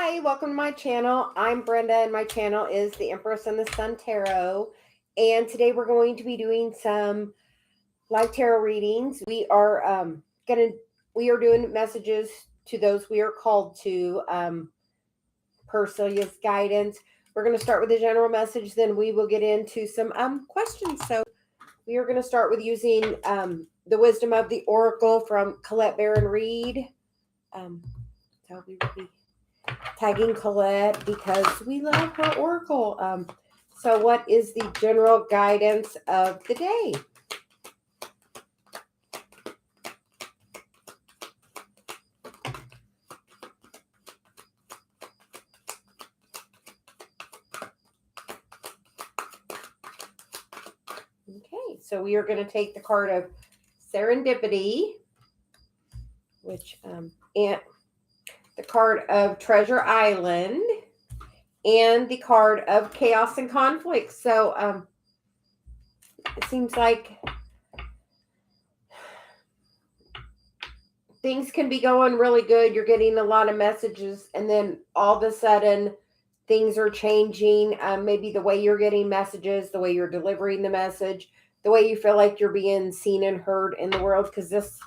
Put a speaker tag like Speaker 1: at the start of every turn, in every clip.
Speaker 1: Hi, welcome to my channel. I'm Brenda and my channel is the Empress and the Sun Tarot. And today we're going to be doing some live tarot readings. We are doing messages to those we are called to per Celia's guidance. We're going to start with a general message, then we will get into some questions. So we are going to start with using the wisdom of the Oracle from Colette Baron Reed. So we will be tagging Colette because we love her oracle. So what is the general guidance of the day? Okay, so we are going to take the card of Serendipity, which and the card of Treasure Island, and the card of Chaos and Conflict. So it seems like things can be going really good. You're getting a lot of messages, and then all of a sudden things are changing. Maybe the way you're getting messages, the way you're delivering the message, the way you feel like you're being seen and heard in the world. Because this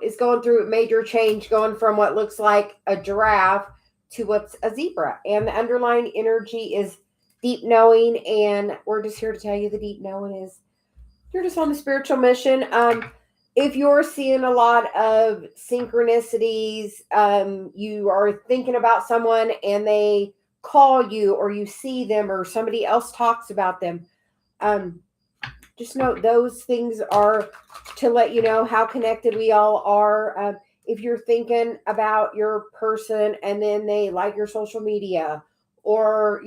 Speaker 1: is going through a major change, going from what looks like a giraffe to what's a zebra. And the underlying energy is deep knowing. And we're just here to tell you the deep knowing is you're just on a spiritual mission. If you're seeing a lot of synchronicities, you are thinking about someone and they call you, or you see them, or somebody else talks about them, just know those things are to let you know how connected we all are. If you're thinking about your person and then they like your social media, or,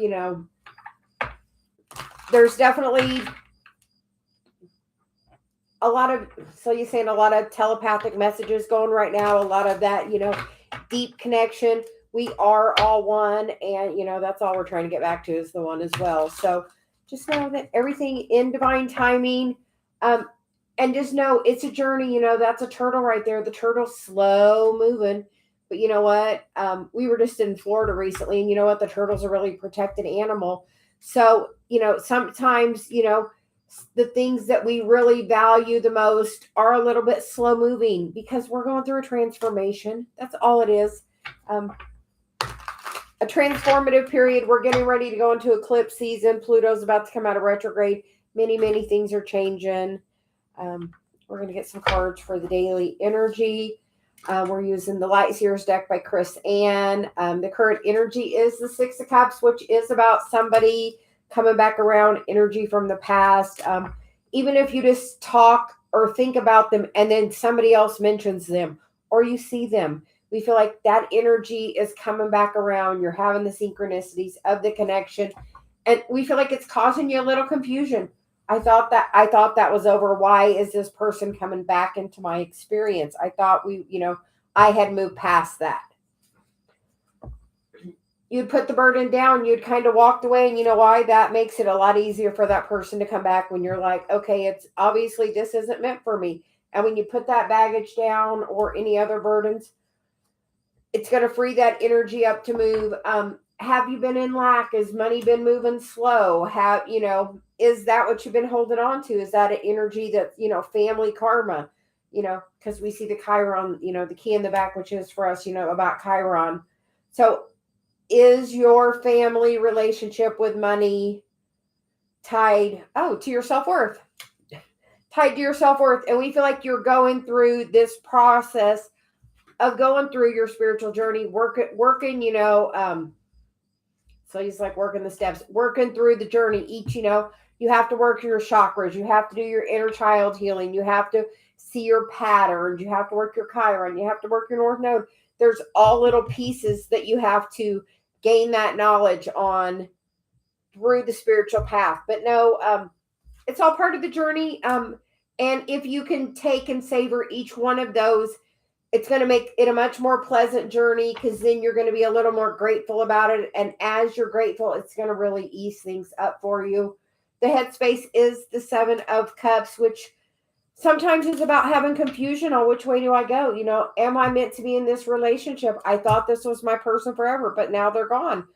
Speaker 1: there's definitely a lot of telepathic messages going right now, a lot of that, deep connection. We are all one, and that's all we're trying to get back to, is the one as well. So just know that everything in divine timing, and just know it's a journey. That's a turtle right there. The turtle's slow moving, but you know what, we were just in Florida recently, and you know what, the turtle's a really protected animal. So sometimes the things that we really value the most are a little bit slow moving because we're going through a transformation. That's all it is. A transformative period. We're getting ready to go into eclipse season. Pluto's about to come out of retrograde. Many things are changing. We're going to get some cards for the daily energy. We're using the Light Seers deck by Chris Ann. The current energy is the Six of Cups, which is about somebody coming back around, energy from the past. Even if you just talk or think about them and then somebody else mentions them or you see them, we feel like that energy is coming back around. You're having the synchronicities of the connection, and we feel like it's causing you a little confusion. I thought that was over. Why is this person coming back into my experience? I thought I had moved past that. You'd put the burden down, you'd kind of walked away, and you know why? That makes it a lot easier for that person to come back when you're like, okay, it's obviously this isn't meant for me. And when you put that baggage down or any other burdens, it's going to free that energy up to move. Have you been in lack? Has money been moving slow? Is that what you've been holding on to? Is that an energy that, family karma, because we see the Chiron, the key in the back, which is for us, about Chiron. So is your family relationship with money tied to your self-worth? Tied to your self-worth. And we feel like you're going through this process of going through your spiritual journey, working, so he's like working the steps, working through the journey. Each, you have to work your chakras. You have to do your inner child healing. You have to see your patterns. You have to work your Chiron. You have to work your North Node. There's all little pieces that you have to gain that knowledge on through the spiritual path. But no, it's all part of the journey. And if you can take and savor each one of those, it's going to make it a much more pleasant journey, because then you're going to be a little more grateful about it. And as you're grateful, it's going to really ease things up for you. The headspace is the Seven of Cups, which Sometimes it's about having confusion on which way do I go. Am I meant to be in this relationship? I thought this was my person forever, but now they're gone.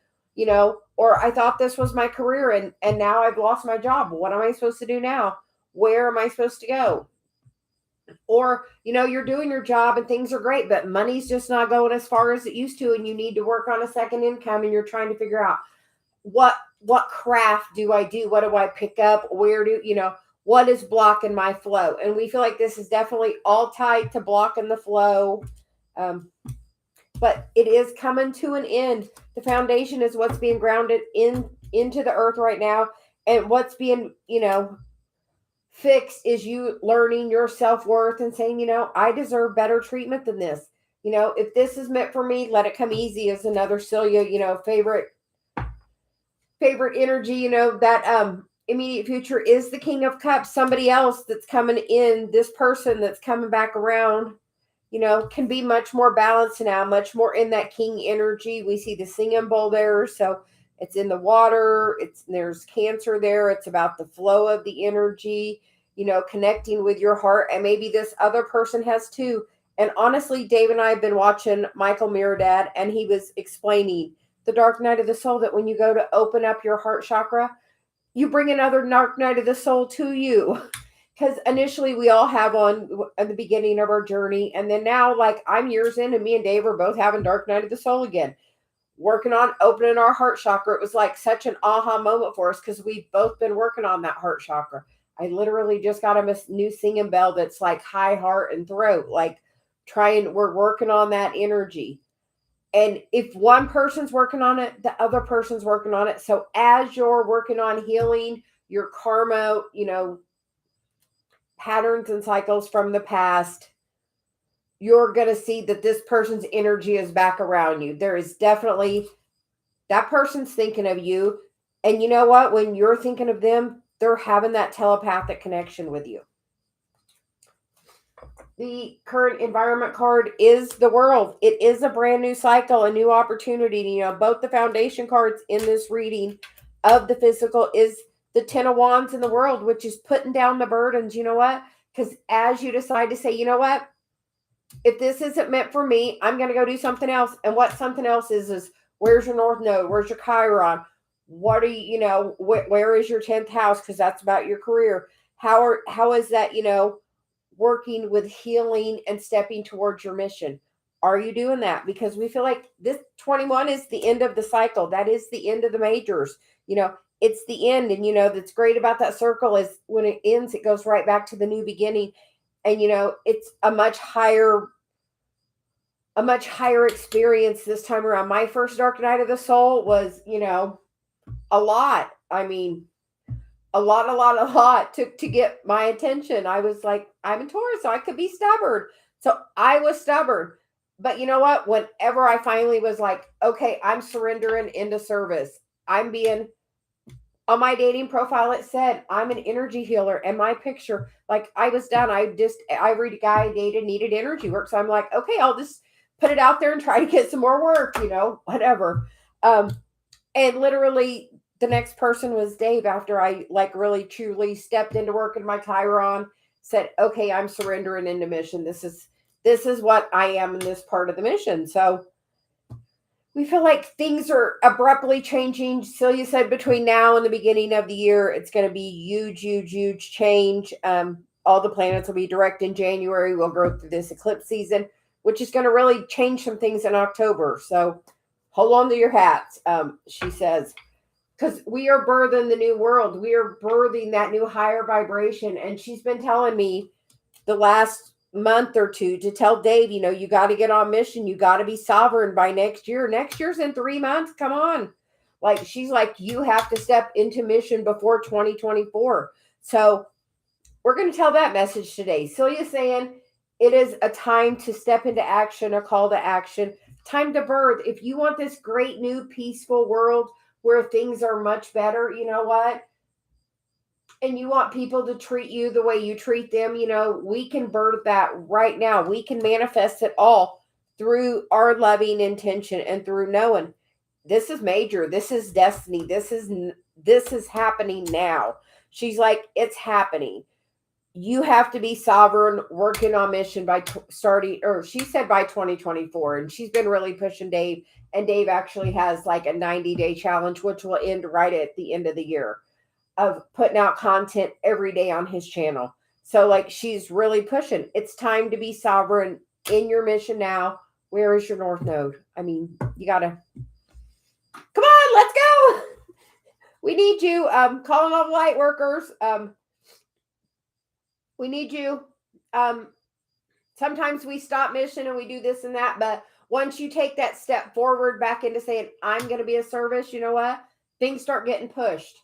Speaker 1: Or I thought this was my career, and now I've lost my job. What am I supposed to do now? Where am I supposed to go? Or you're doing your job and things are great, but money's just not going as far as it used to, and you need to work on a second income, and you're trying to figure out what craft do I do? What do I pick up? Where do what is blocking my flow? And we feel like this is definitely all tied to blocking the flow. But it is coming to an end. The foundation is what's being grounded into the earth right now, and what's being fixed is you learning your self-worth and saying, I deserve better treatment than this. If this is meant for me, let it come easy, is another Celia, favorite energy. That immediate future is the King of Cups. Somebody else that's coming in, this person that's coming back around, can be much more balanced now, much more in that king energy. We see the singing bowl there, so it's in the water. There's Cancer there. It's about the flow of the energy, connecting with your heart, and maybe this other person has too. And honestly, Dave and I have been watching Michael Miradad, and he was explaining the dark night of the soul, that when you go to open up your heart chakra, you bring another dark night of the soul to you. Because initially we all have one at the beginning of our journey. And then now, like, I'm years in, and me and Dave are both having dark night of the soul again, working on opening our heart chakra. It was like such an aha moment for us, because we've both been working on that heart chakra. I literally just got a new singing bell that's like high heart and throat, like we're working on that energy. And if one person's working on it, the other person's working on it. So as you're working on healing your karma, patterns and cycles from the past, you're going to see that this person's energy is back around you. There is definitely, that person's thinking of you. And you know what? When you're thinking of them, they're having that telepathic connection with you. The current environment card is the World. It is a brand new cycle, a new opportunity. Both the foundation cards in this reading of the physical is the Ten of Wands in the World, which is putting down the burdens. You know what? Because as you decide to say, you know what? If this isn't meant for me, I'm going to go do something else. And what something else is where's your North Node? Where's your Chiron? What are you, where is your 10th house? Because that's about your career. How is that, working with healing and stepping towards your mission? Are you doing that? Because we feel like this 21 is the end of the cycle. That is the end of the majors. It's the end. And, that's great about that circle is when it ends, it goes right back to the new beginning. And, it's a much higher experience this time around. My first dark night of the soul was, a lot. I mean, a lot to get my attention. I was like, I'm a Taurus, so I could be stubborn. So I was stubborn. But you know what? Whenever I finally was like, okay, I'm surrendering into service. On my dating profile, it said I'm an energy healer, and my picture, like, I was done. Every guy I dated needed energy work. So I'm like, okay, I'll just put it out there and try to get some more work, whatever. And literally the next person was Dave, after I really truly stepped into work in my Chiron, said, okay, I'm surrendering into mission. This is what I am in this part of the mission. So we feel like things are abruptly changing. Celia said between now and the beginning of the year, it's going to be huge change. All the planets will be direct in January. We'll go through this eclipse season, which is going to really change some things in October. So hold on to your hats, she says. Because we are birthing the new world. We are birthing that new higher vibration. And she's been telling me the last month or two to tell Dave, you got to get on mission. You got to be sovereign by next year. Next year's in 3 months. Come on. Like, she's like, you have to step into mission before 2024. So we're going to tell that message today. Celia's saying it is a time to step into action, a call to action, time to birth. If you want this great new peaceful world where things are much better, you know what? And you want people to treat you the way you treat them, we can birth that right now. We can manifest it all through our loving intention and through knowing this is major. This is destiny. This is happening now. She's like, it's happening. you have to be sovereign, working on mission by starting, or she said by 2024. And she's been really pushing Dave. And Dave actually has like a 90-day challenge, which will end right at the end of the year, of putting out content every day on his channel. So like she's really pushing. It's time to be sovereign in your mission now. Where is your North Node? I mean, you gotta, come on, let's go. We need you. Calling all the light workers. We need you. Sometimes we stop mission and we do this and that, but once you take that step forward back into saying, I'm going to be a service, you know what? Things start getting pushed.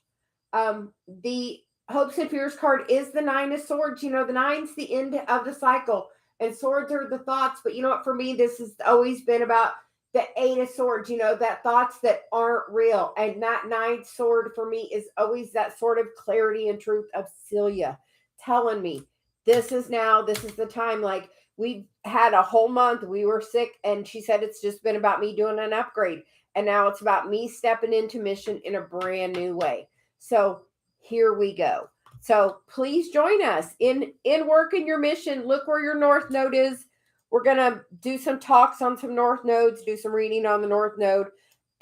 Speaker 1: The hopes and fears card is the 9 of swords. You know, the 9's the end of the cycle, and swords are the thoughts. But you know what? For me, this has always been about the 8 of swords, you know, that thoughts that aren't real. And that 9th sword for me is always that sort of clarity and truth of Celia telling me this is the time. Like, we had a whole month, we were sick, and she said it's just been about me doing an upgrade. And now it's about me stepping into mission in a brand new way. So here we go. So please join us in working your mission. Look where your North Node is. We're going to do some talks on some North Nodes, do some reading on the North Node,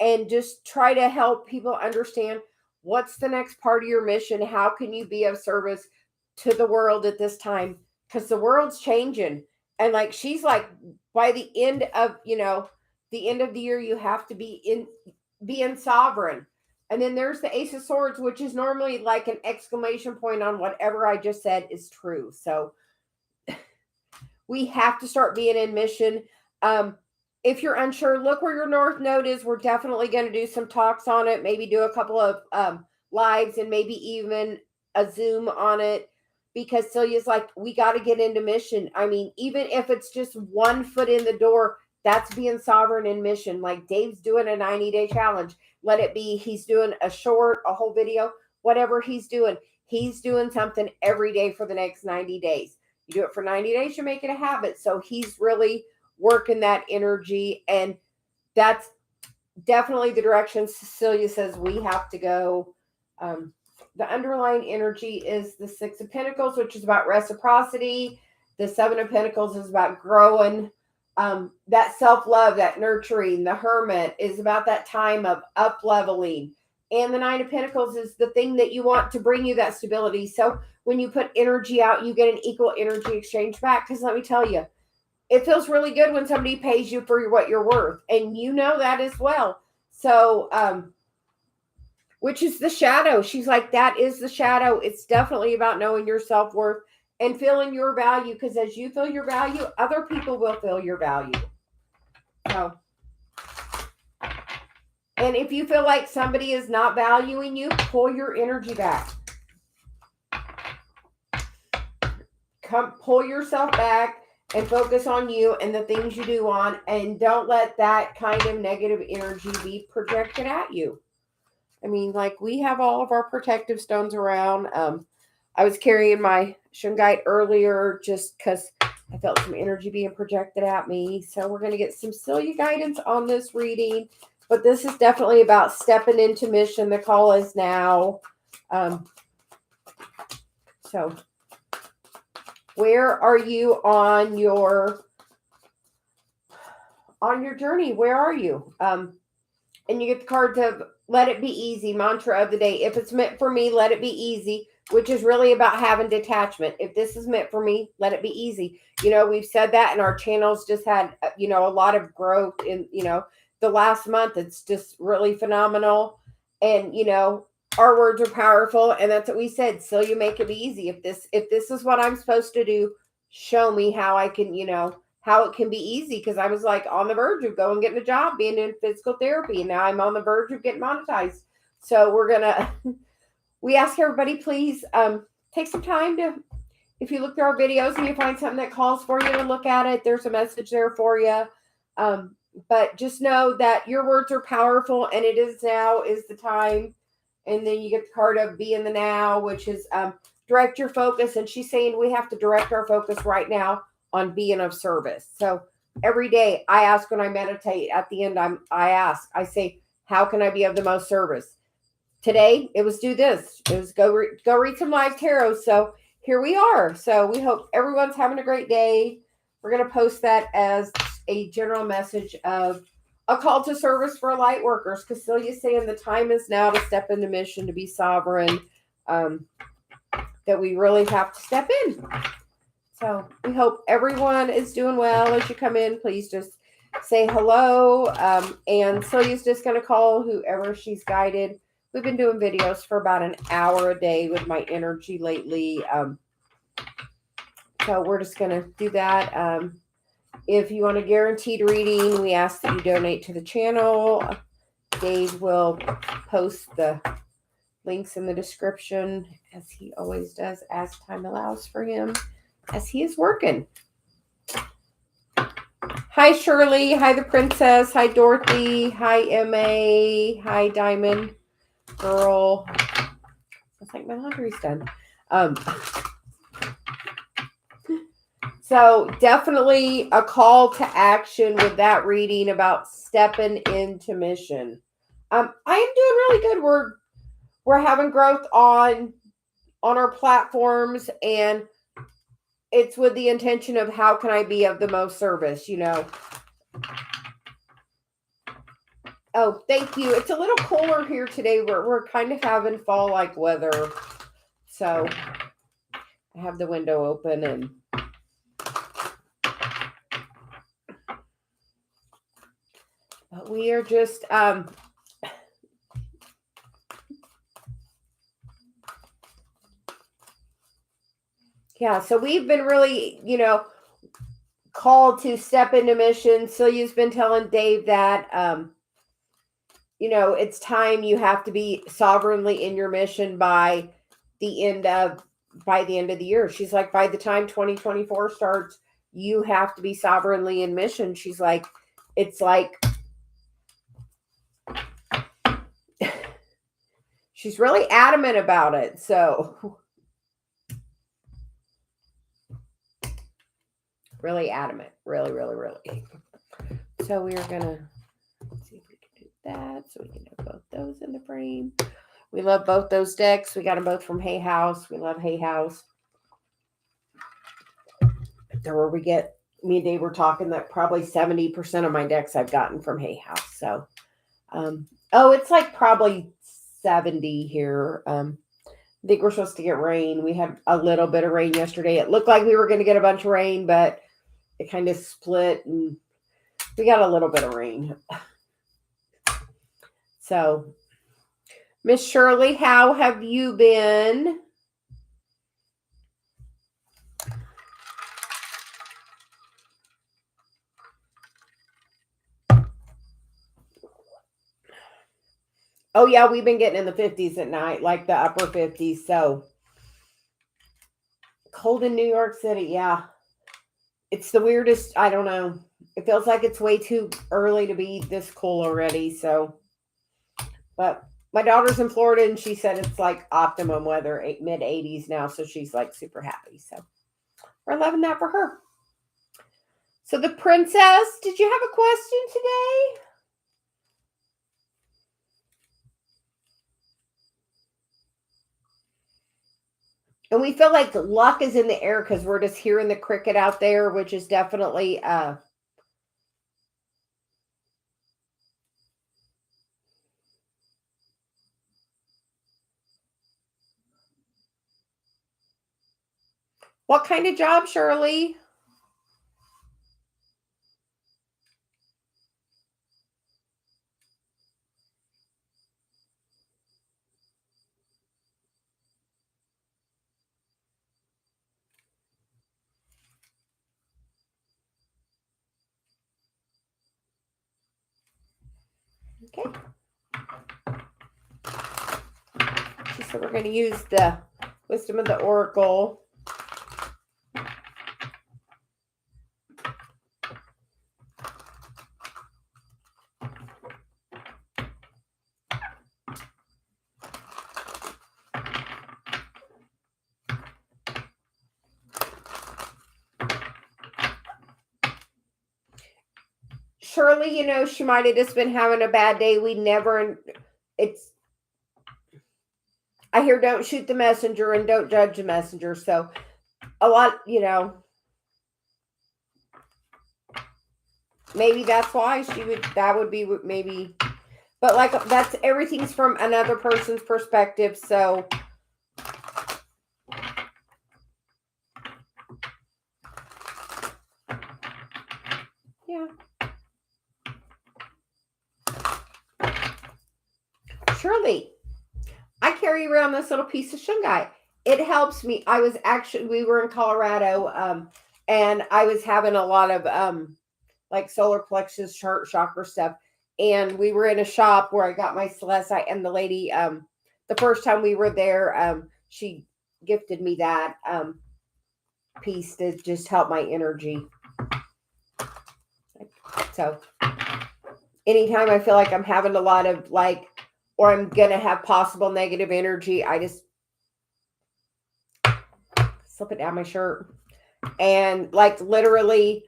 Speaker 1: and just try to help people understand what's the next part of your mission. How can you be of service to the world at this time? Because the world's changing. And like, she's like, by the end of, the end of the year, you have to be being sovereign. And then there's the Ace of Swords, which is normally like an exclamation point on whatever I just said is true. So we have to start being in mission. If you're unsure, look where your North Node is. We're definitely going to do some talks on it, maybe do a couple of lives and maybe even a Zoom on it, because Celia's like, we got to get into mission. I mean, even if it's just 1 foot in the door, that's being sovereign in mission. Like Dave's doing a 90-day challenge. Let it be. He's doing a short, a whole video, whatever he's doing something every day for the next 90 days. You do it for 90 days, you make it a habit. So he's really working that energy. And that's definitely the direction Celia says we have to go. The underlying energy is the 6 of Pentacles, which is about reciprocity. The 7 of Pentacles is about growing. That self-love, that nurturing. The Hermit is about that time of up-leveling. And the 9 of Pentacles is the thing that you want to bring you that stability. So when you put energy out, you get an equal energy exchange back. Because let me tell you, it feels really good when somebody pays you for what you're worth. And you know that as well. So, which is the shadow. She's like, that is the shadow. It's definitely about knowing your self-worth and feeling your value. Because as you feel your value, other people will feel your value. So, and if you feel like somebody is not valuing you, pull your energy back. Pull yourself back and focus on you and the things you do on, and don't let that kind of negative energy be projected at you. I mean, like, we have all of our protective stones around. I was carrying my shungite earlier just because I felt some energy being projected at me. So we're going to get some CeliaGuidance on this reading. But this is definitely about stepping into mission. The call is now. So where are you on your journey? Where are you? And you get the card to let it be easy, mantra of the day. If it's meant for me, let it be easy, which is really about having detachment. If this is meant for me, let it be easy. You know, we've said that, and our channels just had, a lot of growth in, the last month. It's just really phenomenal. And, our words are powerful. And that's what we said. Celia, make it be easy. If this is what I'm supposed to do, show me how I can, how it can be easy. Because I was like on the verge of going getting a job, being in physical therapy. And now I'm on the verge of getting monetized. So we ask everybody, please take some time to, if you look through our videos and you find something that calls for you to look at it, there's a message there for you. But just know that your words are powerful, and it is now is the time. And then you get the card of be in the now, which is direct your focus. And she's saying we have to direct our focus right now on being of service. So every day I ask, when I meditate, at the end, I say, how can I be of the most service? Today, it was do this. It was go read some live tarot. So here we are. So we hope everyone's having a great day. We're going to post that as a general message of a call to service for light workers, because Celia's saying the time is now to step into mission, to be sovereign, that we really have to step in. So we hope everyone is doing well. As you come in, please just say hello. And Celia's just going to call whoever she's guided. We've been doing videos for about an hour a day with my energy lately. So we're just going to do that. If you want a guaranteed reading, we ask that you donate to the channel. Dave will post the links in the description, as he always does, as time allows for him, as he is working. Hi, Shirley. Hi, the princess. Hi, Dorothy. Hi, MA. Hi, Diamond Girl. Looks like my laundry's done. So definitely a call to action with that reading about stepping into mission. I am doing really good. We're having growth on our platforms, and it's with the intention of how can I be of the most service, you know. Oh, thank you. It's a little cooler here today. We're kind of having fall-like weather. So I have the window open, and but we are just yeah, so we've been really, you know, called to step into mission. Celia's been telling Dave that you know, it's time. You have to be sovereignly in your mission by the end of the year. She's like, by the time 2024 starts, you have to be sovereignly in mission. She's like, it's like she's really adamant about it. So really adamant. Really. So we are gonna see if we can do that. So we can have both those in the frame. We love both those decks. We got them both from Hay House. We love Hay House. There where we get, me and Dave were talking that probably 70% of my decks I've gotten from Hay House. So, it's like probably 70 here. I think we're supposed to get rain. We had a little bit of rain yesterday. It looked like we were going to get a bunch of rain, but it kind of split and we got a little bit of rain. So, Miss Shirley, how have you been? Oh, yeah, we've been getting in the 50s at night, like the upper 50s. So, cold in New York City, yeah. It's the weirdest, I don't know. It feels like it's way too early to be this cool already. So, but my daughter's in Florida and she said it's like optimum weather, mid 80s now. So she's like super happy. So we're loving that for her. So the princess, did you have a question today? And we feel like luck is in the air because we're just hearing the cricket out there, which is definitely what kind of job, Shirley? Okay. So we're going to use the Wisdom of the Oracle. Shirley, you know, she might have just been having a bad day. I hear don't shoot the messenger and don't judge the messenger. So a lot, maybe that's why that would be maybe, but like that's everything's from another person's perspective. So yeah. Shirley, I carry around this little piece of shungite. It helps me. We were in Colorado, and I was having a lot of like solar plexus chakra stuff. And we were in a shop where I got my celestite, and the lady, the first time we were there, she gifted me that piece to just help my energy. So anytime I feel like I'm having a lot of like, or I'm going to have possible negative energy, I just slip it down my shirt. And like literally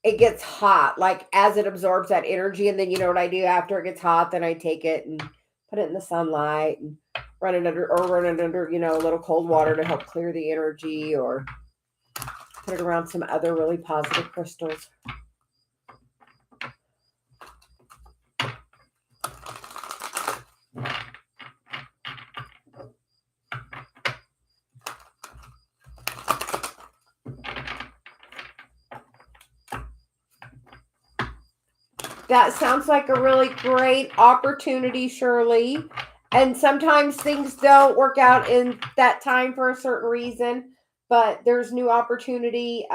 Speaker 1: it gets hot, like as it absorbs that energy. And then you know what I do after it gets hot? Then I take it and put it in the sunlight and run it under, a little cold water to help clear the energy, or put it around some other really positive crystals. That sounds like a really great opportunity, Shirley. And sometimes things don't work out in that time for a certain reason, but there's new opportunity.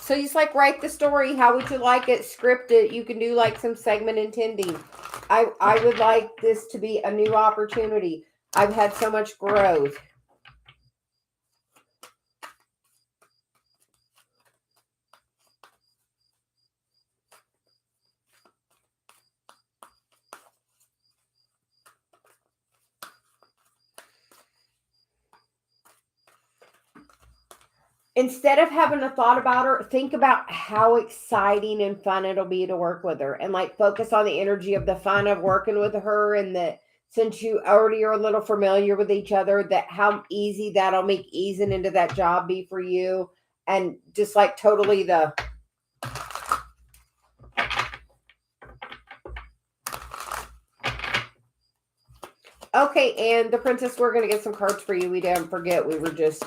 Speaker 1: So he's like, write the story. How would you like it? Script it. You can do like some segment intending. I would like this to be a new opportunity. I've had so much growth. Instead of having a thought about her, think about how exciting and fun it'll be to work with her, and like focus on the energy of the fun of working with her, and that since you already are a little familiar with each other, that how easy that'll make easing into that job be for you. And just like totally the okay. And the princess, we're going to get some cards for you. We didn't forget. We were just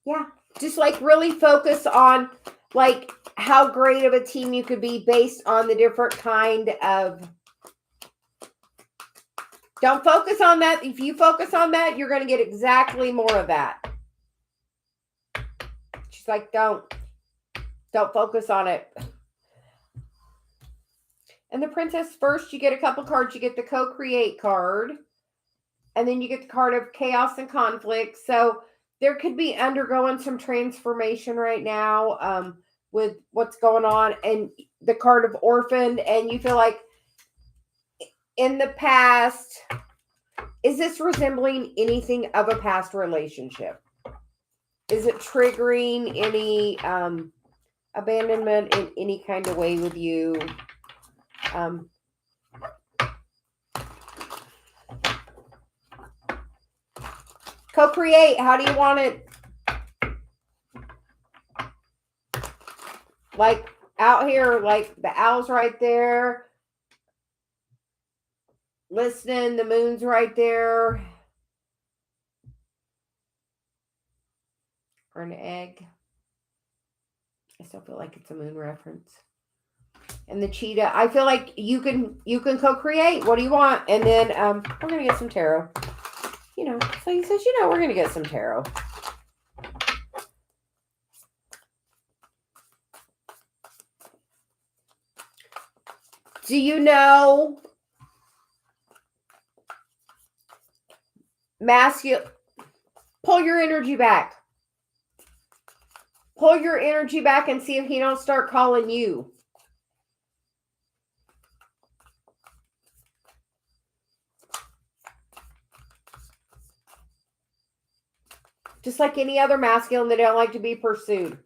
Speaker 1: yeah, just like really focus on like how great of a team you could be based on the different kind of. Don't focus on that. If you focus on that, you're going to get exactly more of that. She's like, don't focus on it. And the princess, first you get a couple cards. You get the co-create card, and then you get the card of chaos and conflict. So there could be undergoing some transformation right now with what's going on, and the card of orphaned, and you feel like in the past, is this resembling anything of a past relationship? Is it triggering any abandonment in any kind of way with you? Co-create, how do you want it? Like out here, like the owl's right there. Listening, the moon's right there. Or an egg. I still feel like it's a moon reference. And the cheetah, I feel like you can co-create. What do you want? And then we're gonna get some tarot. So he says, we're gonna get some tarot. Do you know masculine? Pull your energy back. Pull your energy back and see if he don't start calling you. Just like any other masculine, they don't like to be pursued.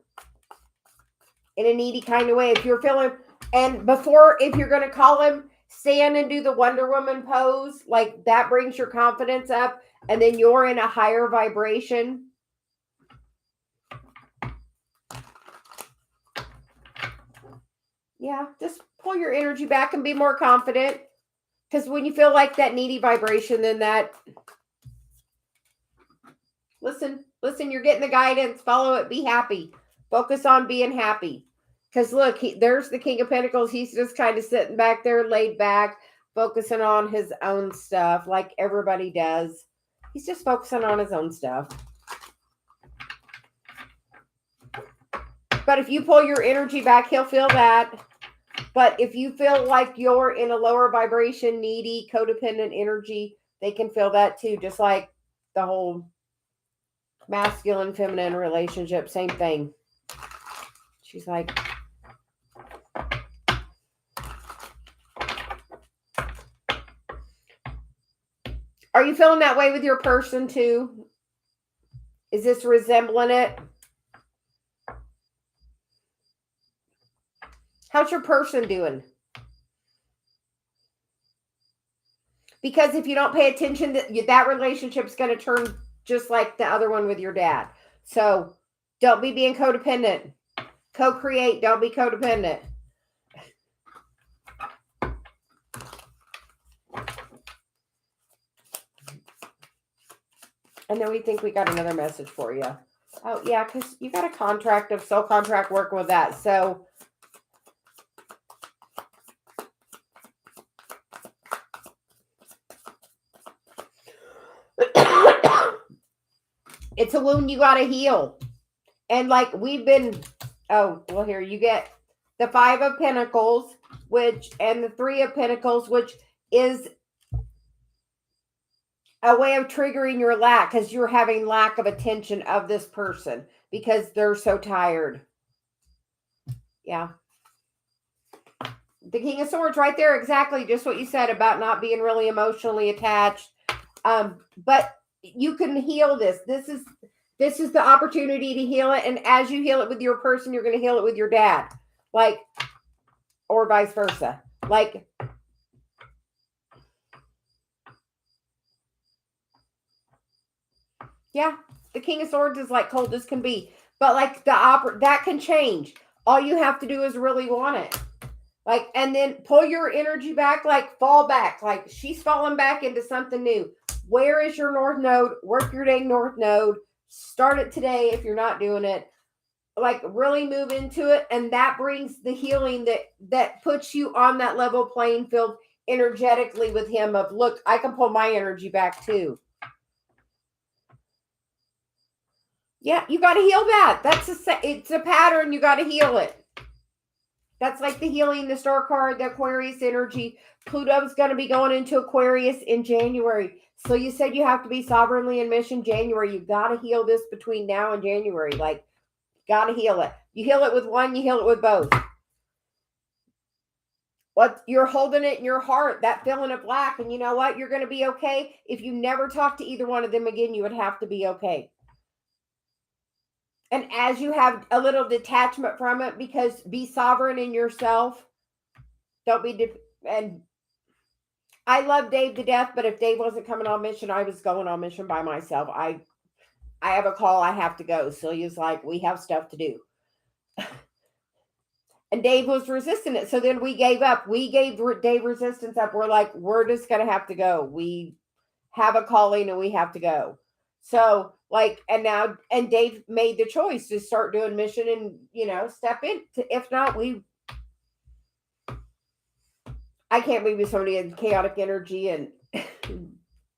Speaker 1: in a needy kind of way. If you're feeling, and before, if you're going to call him, stand and do the Wonder Woman pose. Like that brings your confidence up, and then you're in a higher vibration. Yeah, just pull your energy back and be more confident. Because when you feel like that needy vibration, then that, listen, you're getting the guidance. Follow it. Be happy. Focus on being happy. Because look, there's the King of Pentacles. He's just kind of sitting back there, laid back, focusing on his own stuff like everybody does. He's just focusing on his own stuff. But if you pull your energy back, he'll feel that. But if you feel like you're in a lower vibration, needy, codependent energy, they can feel that too. Just like the whole masculine, feminine relationship, same thing. She's like, are you feeling that way with your person too? Is this resembling it? How's your person doing? Because if you don't pay attention, that relationship's going to turn just like the other one with your dad. So don't be being codependent. Co-create, don't be codependent. And then we think we got another message for you. Oh, yeah, because you got a contract of soul contract working with that. So it's a wound you got to heal. And like we've been, oh, well, here you get the 5 of Pentacles, and the 3 of Pentacles, which is a way of triggering your lack because you're having lack of attention of this person because they're so tired. Yeah. The King of Swords right there, exactly just what you said about not being really emotionally attached. But you can heal this. This is the opportunity to heal it. And as you heal it with your person, you're going to heal it with your dad. Like, or vice versa. Like, yeah, the King of Swords is like cold as can be. But like that can change. All you have to do is really want it. Like, and then pull your energy back, like fall back. Like she's falling back into something new. Where is your North Node? Work your day North Node. Start it today if you're not doing it. Like really move into it. And that brings the healing that puts you on that level playing field energetically with him of, look, I can pull my energy back too. Yeah, you got to heal that. It's a pattern. You got to heal it. That's like the healing, the star card, the Aquarius energy. Pluto's going to be going into Aquarius in January. So you said you have to be sovereignly in mission January. You got to heal this between now and January. Like, got to heal it. You heal it with one, you heal it with both. What you're holding it in your heart, that feeling of lack. And you know what? You're going to be okay. If you never talk to either one of them again, you would have to be okay. And as you have a little detachment from it, because be sovereign in yourself. Don't be, and I love Dave to death, but if Dave wasn't coming on mission, I was going on mission by myself. I have a call, I have to go. Celia's like, we have stuff to do. And Dave was resisting it. So then we gave up. We gave Dave resistance up. We're like, we're just going to have to go. We have a calling and we have to go. So like, and Dave made the choice to start doing mission and, step in. If not, I can't be with somebody in chaotic energy and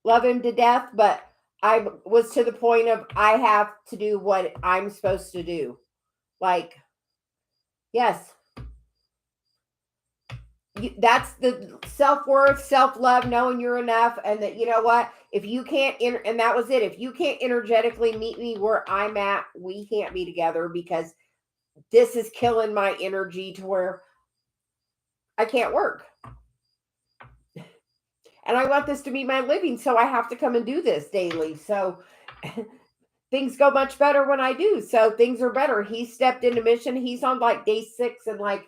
Speaker 1: love him to death, but I was to the point of I have to do what I'm supposed to do. Like, yes. That's the self-worth, self-love, knowing you're enough, and that, you know what, if you can't, and that was it. If you can't energetically meet me where I'm at, we can't be together because this is killing my energy to where I can't work. And I want this to be my living, so I have to come and do this daily. So things go much better when I do. So things are better. He stepped into mission. He's on like day 6, and like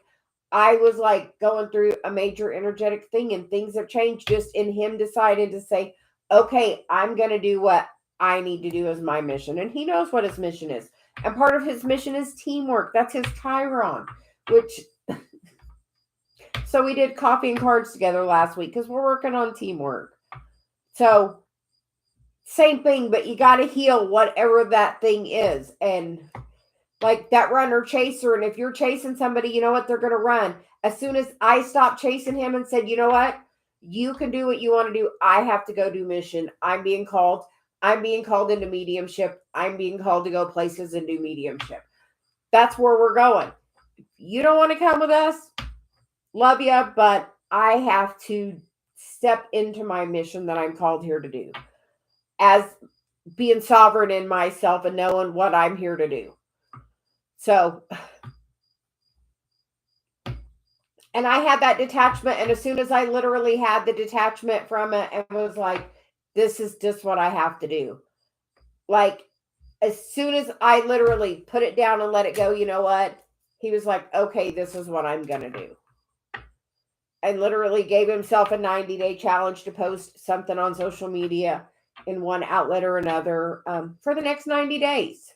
Speaker 1: I was like going through a major energetic thing, and things have changed just in him deciding to say, okay, I'm going to do what I need to do as my mission. And he knows what his mission is. And part of his mission is teamwork. That's his Chiron, which, so we did coffee and cards together last week because we're working on teamwork. So same thing, but you got to heal whatever that thing is. And like that runner chaser. And if you're chasing somebody, you know what? They're going to run. As soon as I stopped chasing him and said, you know what? You can do what you want to do. I have to go do mission. I'm being called. I'm being called into mediumship. I'm being called to go places and do mediumship. That's where we're going. You don't want to come with us? Love you, but I have to step into my mission that I'm called here to do. As being sovereign in myself and knowing what I'm here to do. So, and I had that detachment, and as soon as I literally had the detachment from it and was like, this is just what I have to do. Like, as soon as I literally put it down and let it go, you know what? He was like, okay, this is what I'm going to do. And literally gave himself a 90-day challenge to post something on social media in one outlet or another for the next 90 days.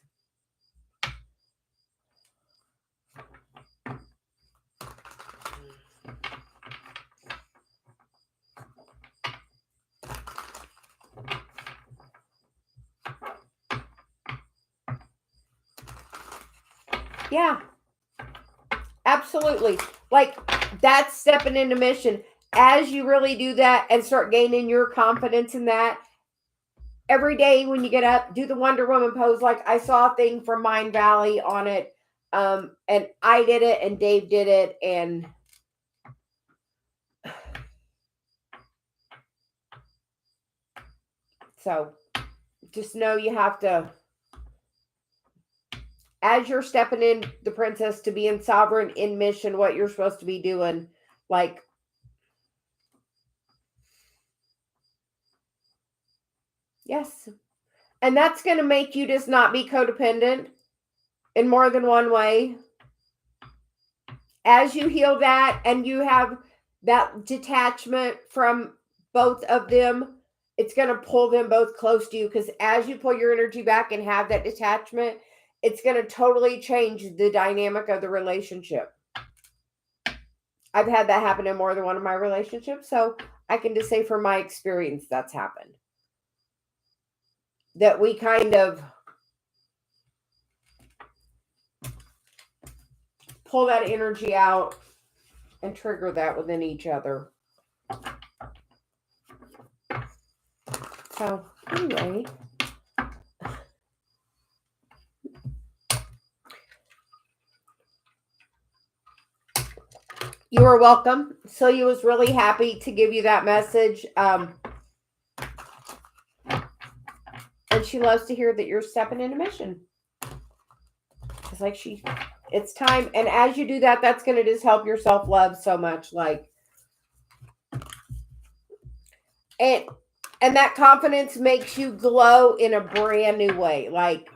Speaker 1: Yeah, absolutely. Like that's stepping into mission. As you really do that and start gaining your confidence in that, every day when you get up, do the Wonder Woman pose. Like I saw a thing from Mind Valley on it. And I did it and Dave did it. And so just know you have to, as you're stepping in the princess to being sovereign in mission, what you're supposed to be doing, like, yes. And that's going to make you just not be codependent in more than one way. As you heal that and you have that detachment from both of them, it's going to pull them both close to you, because as you pull your energy back and have that detachment, it's going to totally change the dynamic of the relationship. I've had that happen in more than one of my relationships, so I can just say from my experience that's happened. That we kind of pull that energy out and trigger that within each other. So, anyway. You are welcome. Celia was really happy to give you that message. And she loves to hear that you're stepping into mission. It's like it's time. And as you do that, that's going to just help your self-love so much. Like, and that confidence makes you glow in a brand new way. Like,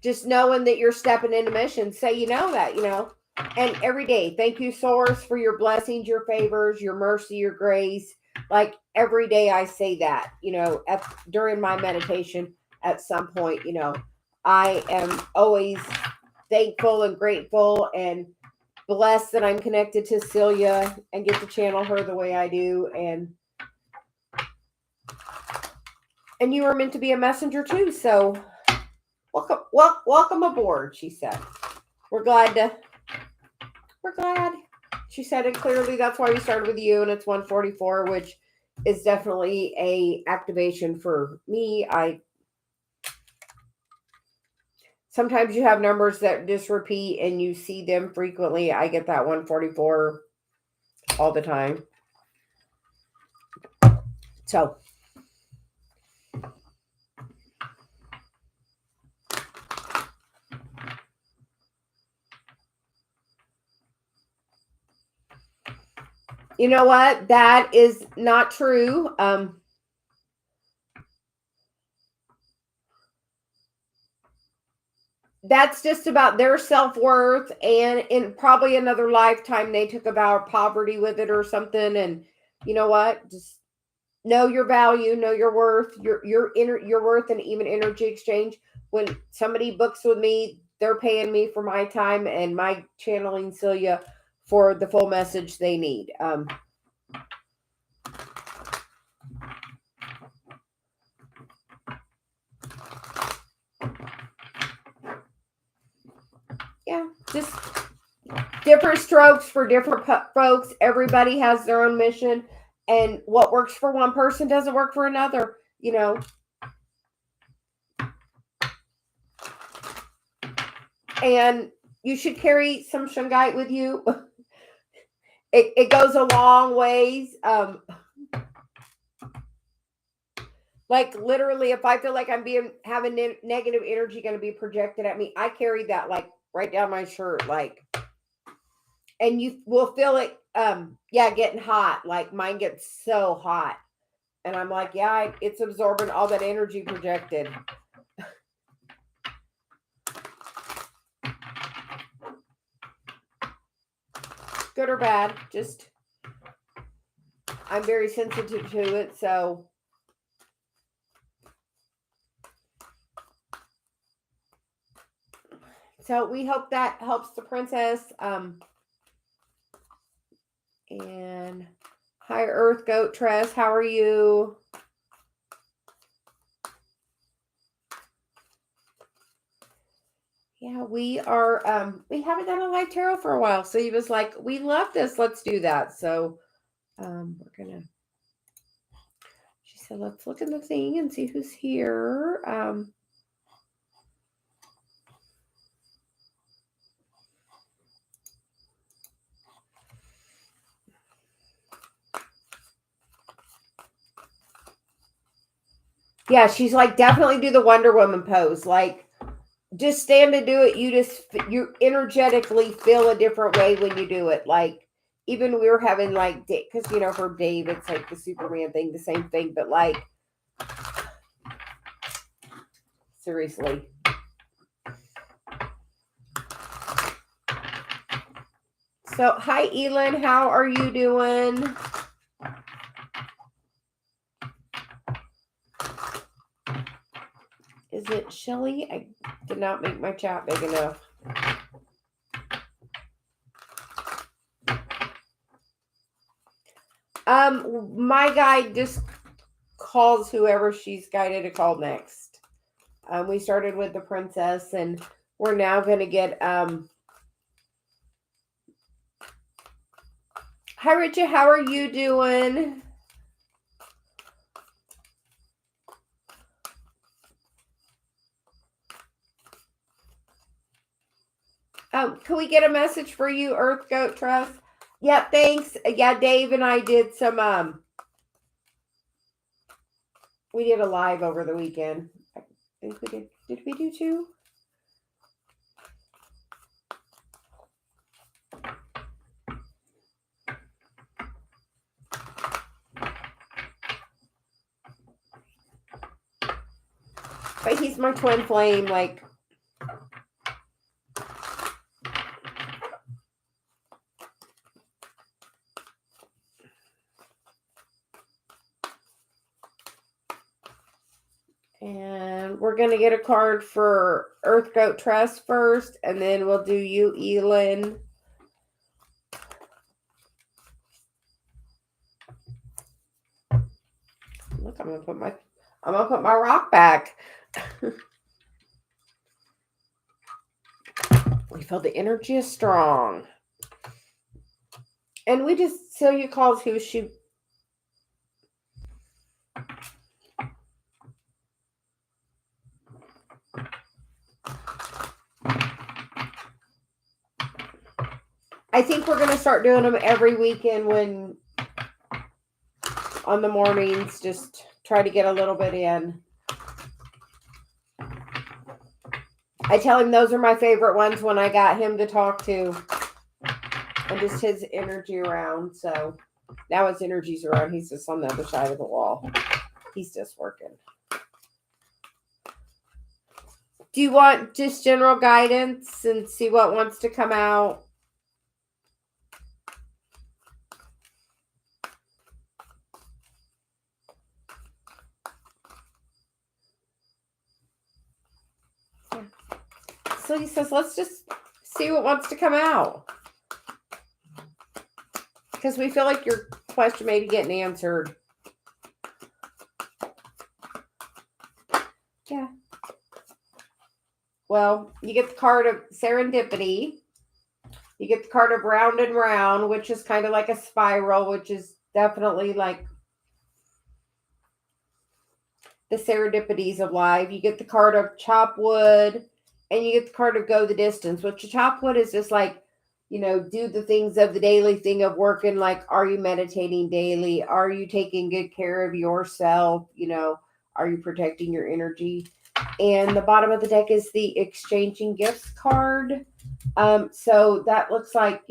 Speaker 1: just knowing that you're stepping into mission. Say, you know that, you know. And every day, thank you, Source, for your blessings, your favors, your mercy, your grace. Like every day I say that, you know, during my meditation at some point, you know, I am always thankful and grateful and blessed that I'm connected to Celia and get to channel her the way I do. And you are meant to be a messenger too. So welcome aboard, she said. We're glad. She said it clearly. That's why we started with you, and it's 144, which is definitely a activation for me. Sometimes you have numbers that just repeat and you see them frequently. I get that 144 all the time. So you know what? That is not true. that's just about their self-worth, and in probably another lifetime they took about poverty with it or something. And you know what? Just know your value, know your worth, your worth, and even energy exchange. When somebody books with me, they're paying me for my time and my channeling Celia for the full message they need. Yeah, just different strokes for different folks. Everybody has their own mission, and what works for one person doesn't work for another. You know, and you should carry some shungite with you. It goes a long ways. Like literally, if I feel like I'm having negative energy going to be projected at me, I carry that like right down my shirt, like, and you will feel it. Yeah, getting hot. Like mine gets so hot, and I'm like, yeah, it's absorbing all that energy projected. Good or bad, just I'm very sensitive to it, so. So we hope that helps the princess. And hi, Earth Goat Tress. How are you? Yeah, we are. We haven't done a live tarot for a while, so he was like, "We love this. Let's do that." So, we're gonna. She said, "Let's look in the thing and see who's here." Yeah, she's like, definitely do the Wonder Woman pose. Like, just stand and do it. You energetically feel a different way when you do it. Like, even we were having like, because for Dave, it's like the Superman thing, the same thing, but like, seriously. So, hi, Elin. How are you doing? Is it Shelly? I did not make my chat big enough. My guide just calls whoever she's guided to call next. We started with the princess, and we're now going to get. Hi, Richard. How are you doing? Can we get a message for you, Earth Goat Trust? Yeah, thanks. Yeah, Dave and I did some. We did a live over the weekend. I think we did. Did we do two? But he's my twin flame, like. And we're going to get a card for Earth Goat Trust first, and then we'll do you, Elin. Look, I'm gonna put my rock back. We feel the energy is strong. And we just Celia calls who she. I think we're going to start doing them every weekend when on the mornings, just try to get a little bit in. I tell him those are my favorite ones when I got him to talk to and just his energy around. So now his energy's around. He's just on the other side of the wall. He's just working. Do you want just general guidance and see what wants to come out? Yeah. So he says, let's just see what wants to come out. Because we feel like your question may be getting answered. Yeah. Well, you get the card of serendipity. You get the card of round and round, which is kind of like a spiral, which is definitely like the serendipities of life. You get the card of chop wood, and you get the card of go the distance, which chop wood is just like, do the things of the daily thing of working. Like, are you meditating daily? Are you taking good care of yourself? Are you protecting your energy? And the bottom of the deck is the exchanging gifts card. So that looks like,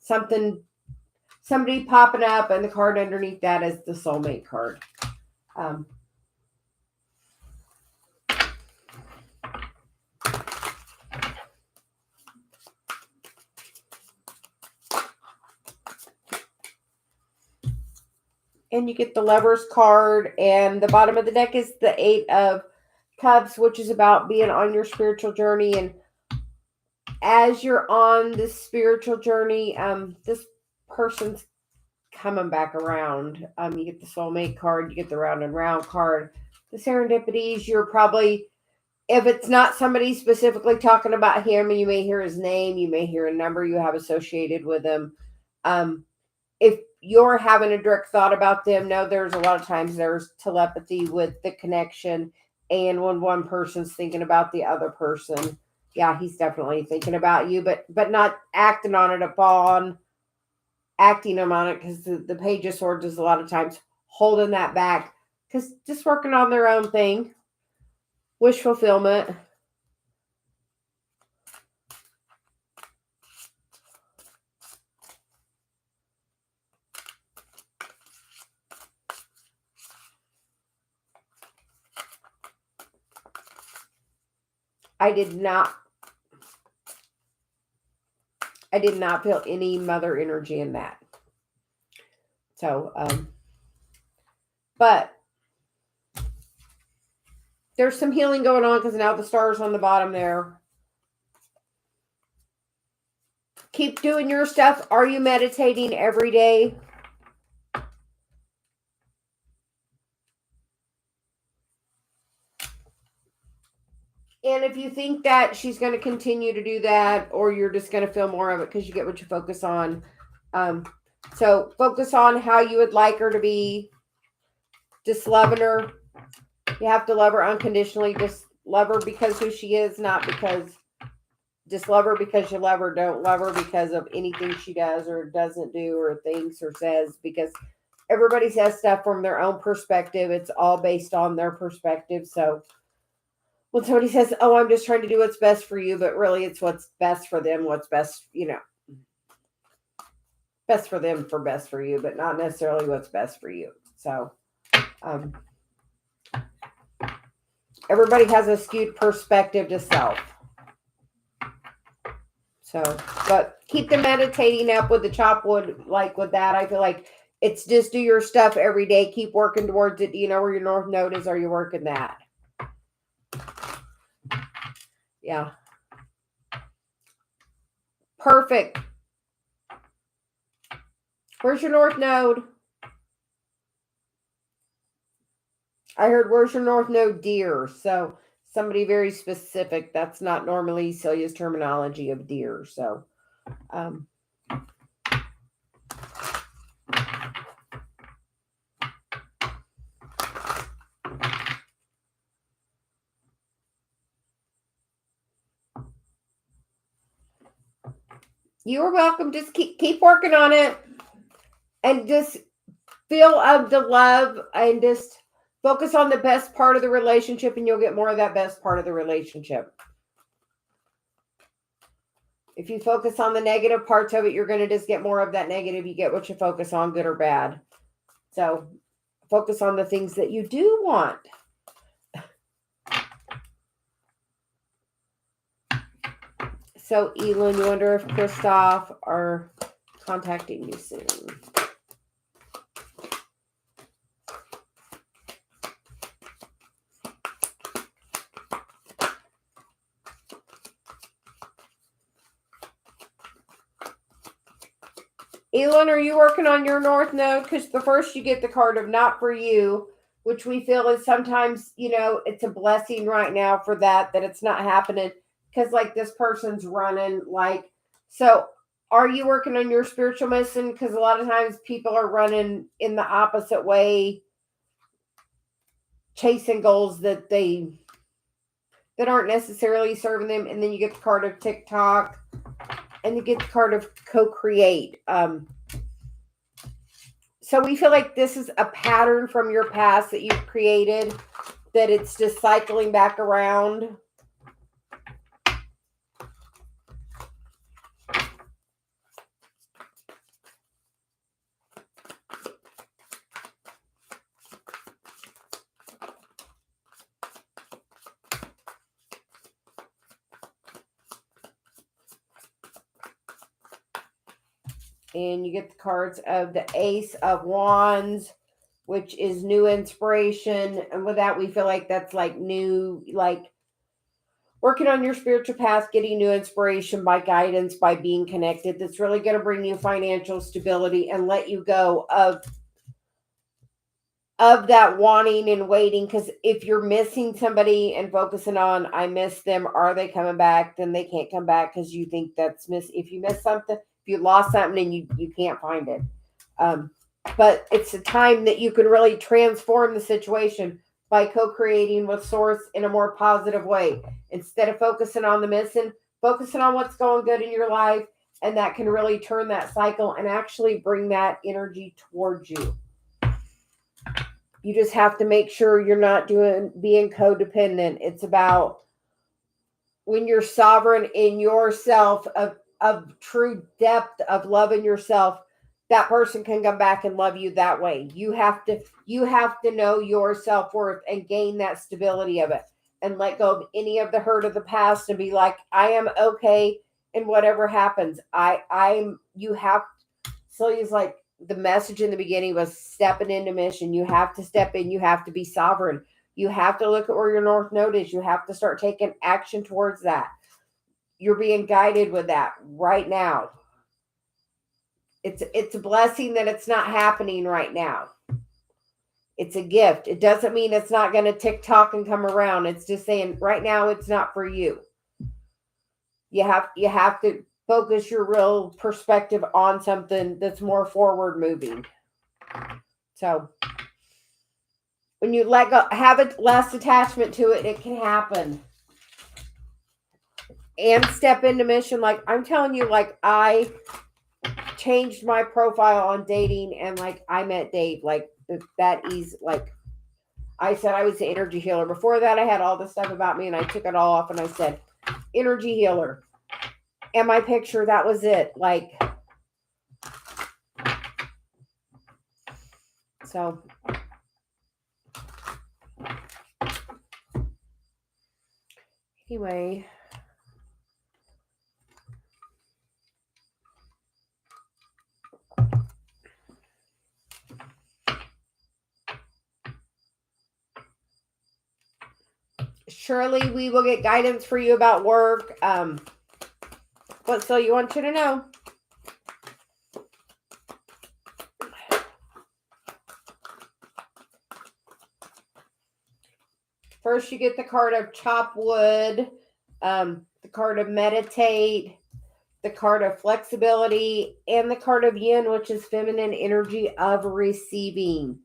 Speaker 1: somebody popping up, and the card underneath that is the soulmate card. And you get the Lovers card, and the bottom of the deck is the Eight of Cups, which is about being on your spiritual journey. And as you're on this spiritual journey, this person's coming back around. You get the soulmate card, you get the round and round card. The serendipities, you're probably, if it's not somebody specifically talking about him, and you may hear his name, you may hear a number you have associated with him. If you're having a direct thought about them, no, there's a lot of times there's telepathy with the connection. And when one person's thinking about the other person, yeah, he's definitely thinking about you, but not acting on it upon acting on it, because the Page of Swords is a lot of times holding that back, because just working on their own thing, wish fulfillment. I did not feel any mother energy in that. So, but there's some healing going on, because now the star's on the bottom there. Keep doing your stuff. Are you meditating every day? And if you think that she's going to continue to do that, or you're just going to feel more of it because you get what you focus on. So focus on how you would like her to be. Just loving her. You have to love her unconditionally. Just love her because who she is, not because. Just love her because you love her. Don't love her because of anything she does or doesn't do or thinks or says, because everybody says stuff from their own perspective. It's all based on their perspective. So when somebody says, oh, I'm just trying to do what's best for you, but really it's what's best for them, what's best, best for them for best for you, but not necessarily what's best for you. So everybody has a skewed perspective to self. So, but keep the meditating up with the chop wood, like with that. I feel like it's just do your stuff every day. Keep working towards it. Do you know where your North Node is? Are you working that? Yeah. Perfect. Where's your North Node? I heard, where's your North Node, deer? So somebody very specific. That's not normally Celia's terminology of deer. So, you're welcome. Just keep working on it, and just feel of the love, and just focus on the best part of the relationship, and you'll get more of that best part of the relationship. If you focus on the negative parts of it, you're going to just get more of that negative. You get what you focus on, good or bad. So focus on the things that you do want. So, Elin, you wonder if Christoph are contacting you soon. Elin, are you working on your North Node? Because the first you get the card of not for you, which we feel is sometimes, it's a blessing right now for that it's not happening. Because like this person's running so are you working on your spiritual mission? Because a lot of times people are running in the opposite way, chasing goals that aren't necessarily serving them. And then you get the card of TikTok and you get the card of co-create. So we feel like this is a pattern from your past that you've created, that it's just cycling back around. And you get the cards of the Ace of Wands, which is new inspiration. And with that, we feel like that's like new, like working on your spiritual path, getting new inspiration by guidance, by being connected. That's really going to bring you financial stability and let you go of that wanting and waiting. Because if you're missing somebody and focusing on, I miss them, are they coming back? Then they can't come back because you think that's if you miss something, if you lost something and you can't find it. But it's a time that you can really transform the situation by co-creating with Source in a more positive way. Instead of focusing on the missing, focusing on what's going good in your life. And that can really turn that cycle and actually bring that energy towards you. You just have to make sure you're not being codependent. It's about when you're sovereign in yourself of true depth of loving yourself, that person can come back and love you that way. You have to know your self-worth and gain that stability of it and let go of any of the hurt of the past and be like, I am okay in whatever happens. Celia's like, the message in the beginning was stepping into mission. You have to step in. You have to be sovereign. You have to look at where your North Node is. You have to start taking action towards that. You're being guided with that right now. It's a blessing that it's not happening right now. It's a gift. It doesn't mean it's not going to TikTok and come around. It's just saying right now it's not for you. You have to focus your real perspective on something that's more forward moving. So when you let go, have a less attachment to it, it can happen. And step into mission. Like I'm telling you, like I changed my profile on dating and like I met Dave. Like that is like I said I was the energy healer. Before that I had all this stuff about me and I took it all off and I said energy healer. And my picture, that was it. Like so anyway, surely we will get guidance for you about work. What so you want you to know? First, you get the card of chop wood, the card of meditate, the card of flexibility, and the card of yin, which is feminine energy of receiving.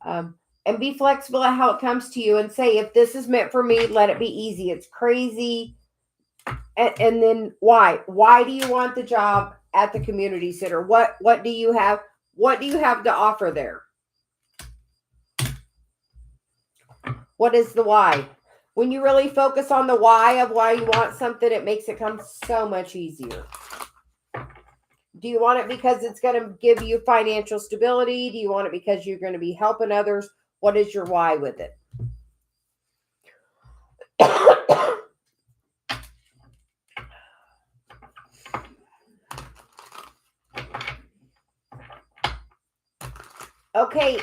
Speaker 1: And be flexible at how it comes to you and say, if this is meant for me, let it be easy. It's crazy. And then why? Why do you want the job at the community center? What do you have? What do you have to offer there? What is the why? When you really focus on the why of why you want something, it makes it come so much easier. Do you want it because it's going to give you financial stability? Do you want it because you're going to be helping others? What is your why with it? Okay,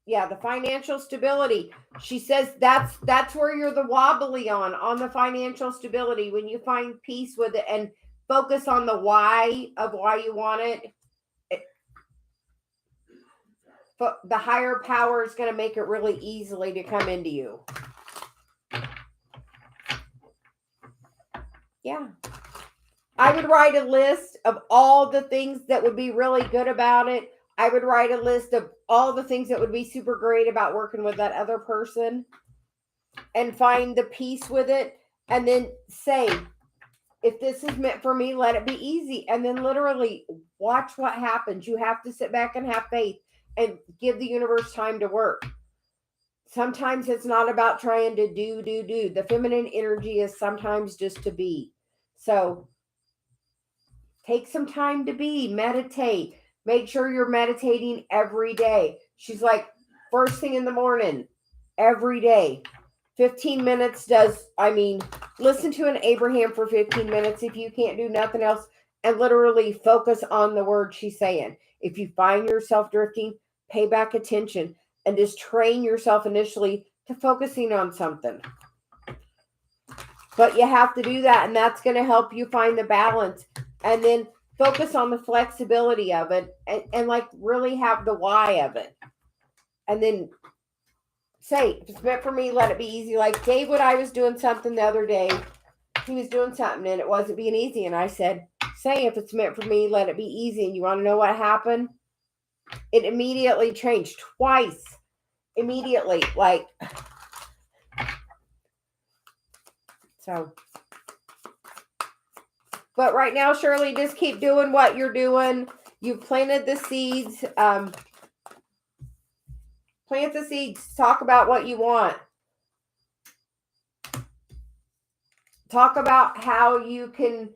Speaker 1: yeah, the financial stability. She says that's where you're the wobbly on the financial stability. When you find peace with it and focus on the why of why you want it, but the higher power is going to make it really easily to come into you. Yeah. I would write a list of all the things that would be really good about it. I would write a list of all the things that would be super great about working with that other person and find the peace with it. And then say, if this is meant for me, let it be easy. And then literally watch what happens. You have to sit back and have faith and give the universe time to work. Sometimes it's not about trying to do. The feminine energy is sometimes just to be. So take some time to be, meditate. Make sure you're meditating every day. She's like, first thing in the morning, every day. 15 minutes listen to an Abraham for 15 minutes if you can't do nothing else and literally focus on the word she's saying. If you find yourself drifting, pay back attention and just train yourself initially to focusing on something. But you have to do that, and that's going to help you find the balance. And then focus on the flexibility of it and like really have the why of it. And then say, if it's meant for me, let it be easy. Like David, I was doing something the other day. He was doing something and it wasn't being easy. And I said, say, if it's meant for me, let it be easy. And you want to know what happened? It immediately changed twice. Immediately. Like, so. But right now, Shirley, just keep doing what you're doing. You've planted the seeds. Plant the seeds. Talk about what you want. Talk about how you can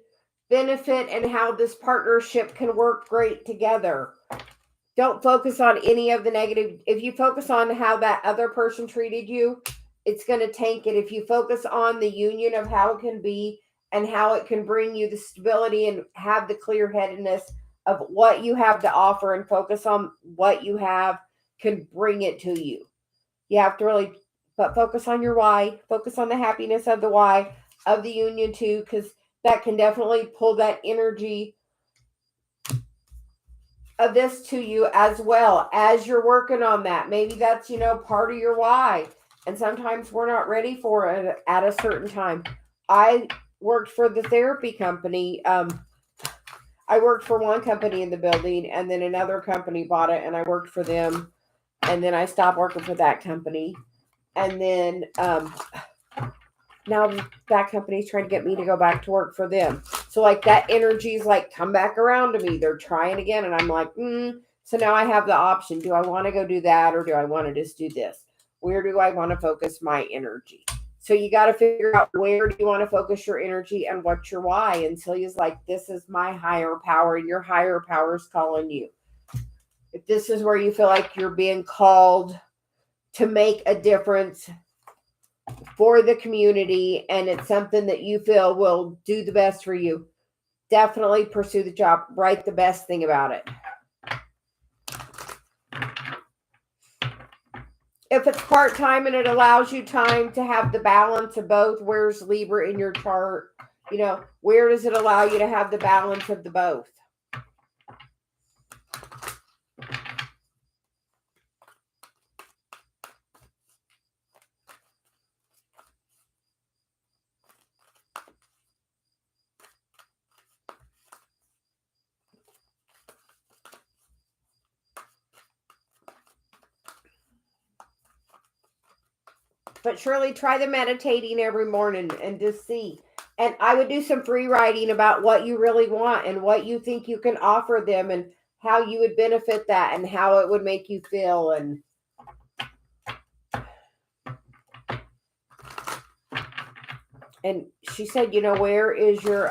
Speaker 1: benefit and how this partnership can work great together. Don't focus on any of the negative. If you focus on how that other person treated you, it's going to tank it. If you focus on the union of how it can be and how it can bring you the stability and have the clear-headedness of what you have to offer and focus on what you have can bring it to you. You have to really focus on your why. Focus on the happiness of the why of the union too, because that can definitely pull that energy of this to you as well as you're working on that. Maybe that's, part of your why. And sometimes we're not ready for it at a certain time. I worked for the therapy company. I worked for one company in the building and then another company bought it and I worked for them. And then I stopped working for that company. And then now that company's trying to get me to go back to work for them. So like that energy is like, come back around to me. They're trying again. And I'm like, So now I have the option. Do I want to go do that or do I want to just do this? Where do I want to focus my energy? So you got to figure out where do you want to focus your energy and what's your why. And Celia's like, this is my higher power. Your higher power is calling you. If this is where you feel like you're being called to make a difference for the community and it's something that you feel will do the best for you, definitely pursue the job. Write the best thing about it. If it's part-time and it allows you time to have the balance of both, where's Libra in your chart? Where does it allow you to have the balance of the both? But surely try the meditating every morning and just see. And I would do some free writing about what you really want and what you think you can offer them and how you would benefit that and how it would make you feel. And she said, where is your,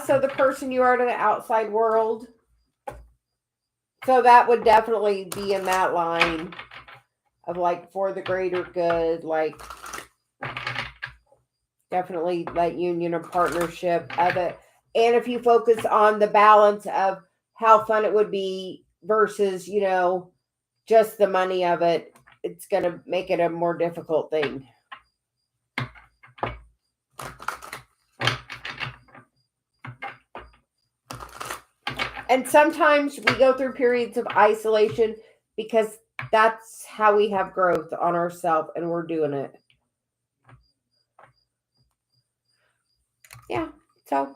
Speaker 1: so the person you are to the outside world. So that would definitely be in that line of like for the greater good, like definitely that union or partnership of it. And if you focus on the balance of how fun it would be versus, just the money of it, it's going to make it a more difficult thing. And sometimes we go through periods of isolation because that's how we have growth on ourselves, and we're doing it. Yeah. So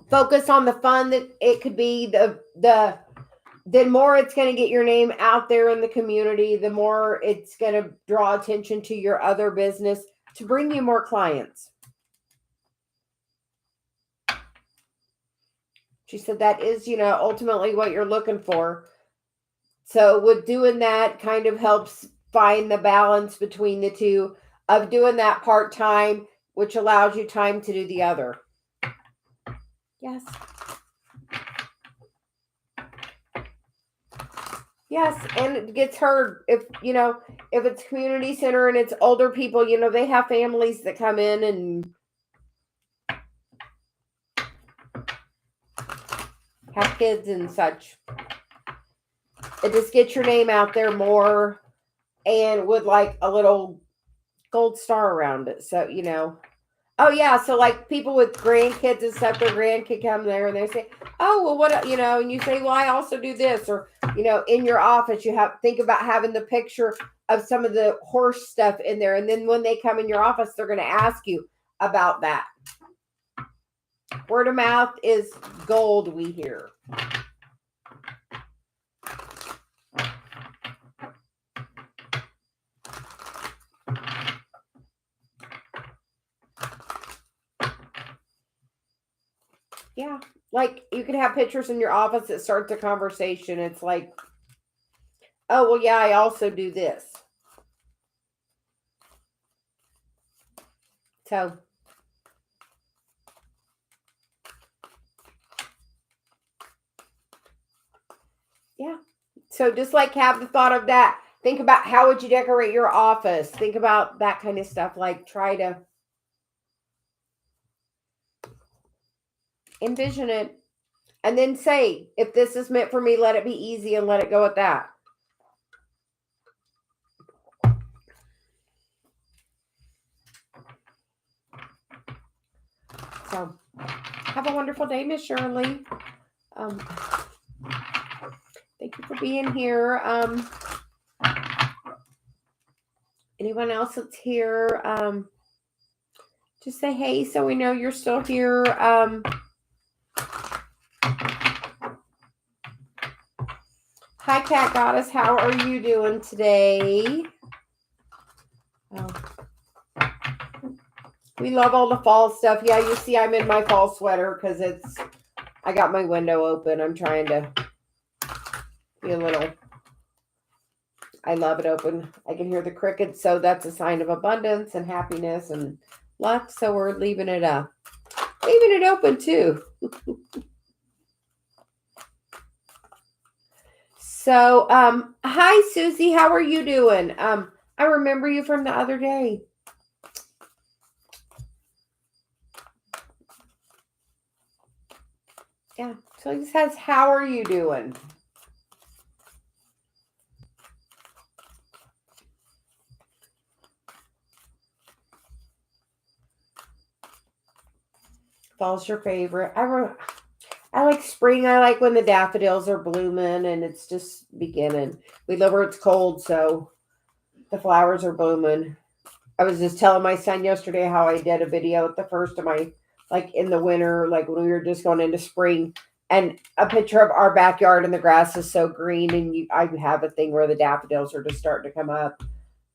Speaker 1: focus on the fun that it could be. The more it's going to get your name out there in the community, the more it's going to draw attention to your other business to bring you more clients. She said that is, ultimately what you're looking for. So with doing that kind of helps find the balance between the two of doing that part-time, which allows you time to do the other. Yes. Yes, and it gets heard if it's community center and it's older people, they have families that come in and have kids and such. It just gets your name out there more, and with like a little gold star around it. So, oh yeah, so like people with grandkids and stuff, their grandkid come there and they say, oh, well, what, and you say, well, I also do this. Or, in your office, think about having the picture of some of the horse stuff in there. And then when they come in your office, they're going to ask you about that. Word of mouth is gold, we hear. Yeah. Like you could have pictures in your office that starts a conversation. It's like, oh, well, yeah, I also do this. So, yeah. So just like have the thought of that. Think about how would you decorate your office. Think about that kind of stuff. Like try to envision it. And then say, if this is meant for me, let it be easy and let it go at that. So, have a wonderful day, Miss Shirley. Thank you for being here. Anyone else that's here, just say hey so we know you're still here. Hi, Cat Goddess. How are you doing today? We love all the fall stuff. Yeah, you see I'm in my fall sweater because I got my window open. I'm trying to be a little, I love it open. I can hear the crickets, so that's a sign of abundance and happiness and luck. So we're leaving it open too. So, hi Susie, how are you doing? I remember you from the other day. Yeah, so it says, how are you doing? Fall's your favorite. I like spring. I like when the daffodils are blooming and it's just beginning. We live where it's cold, so the flowers are blooming. I was just telling my son yesterday how I did a video at the first of my, like in the winter, like when we were just going into spring, and a picture of our backyard and the grass is so green, and I have a thing where the daffodils are just starting to come up.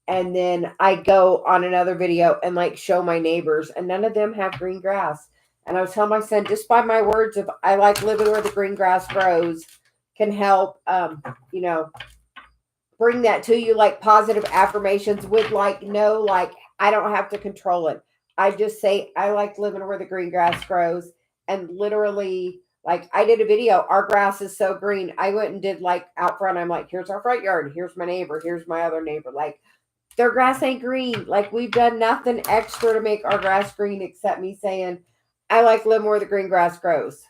Speaker 1: And then I go on another video and like show my neighbors, and none of them have green grass. And I was telling my son, just by my words of I like living where the green grass grows can help, bring that to you, like positive affirmations with like, no, like I don't have to control it. I just say, I like living where the green grass grows. And literally, like I did a video, our grass is so green. I went and did like out front. I'm like, here's our front yard. Here's my neighbor. Here's my other neighbor. Like their grass ain't green. Like, we've done nothing extra to make our grass green except me saying, I like living where the green grass grows.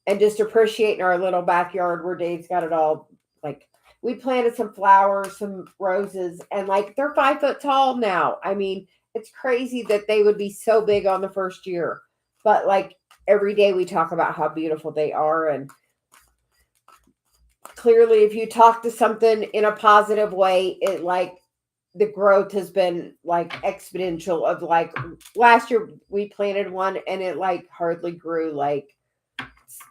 Speaker 1: And just appreciating our little backyard where Dave's got it all. Like, we planted some flowers, some roses, and like they're 5 foot tall now. I mean, it's crazy that they would be so big on the first year. But like every day we talk about how beautiful they are. And clearly, if you talk to something in a positive way, it like the growth has been like exponential. Of like last year we planted one and it like hardly grew. Like,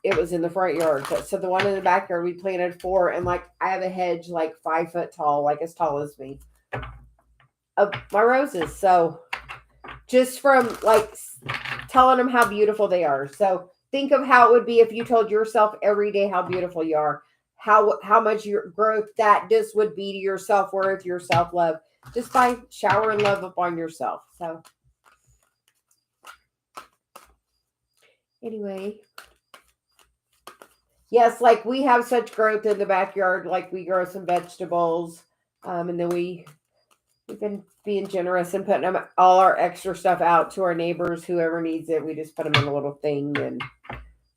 Speaker 1: it was in the front yard. So the one in the backyard, we planted 4, and like I have a hedge like 5 foot tall, like as tall as me, of my roses. So just from like telling them how beautiful they are. So think of how it would be if you told yourself every day how beautiful you are, how much your growth that just would be to your self-worth, your self-love, just by showering love upon yourself. So anyway, yes, like we have such growth in the backyard. Like we grow some vegetables, and then we've been being generous and putting them all our extra stuff out to our neighbors, whoever needs it. We just put them in a little thing and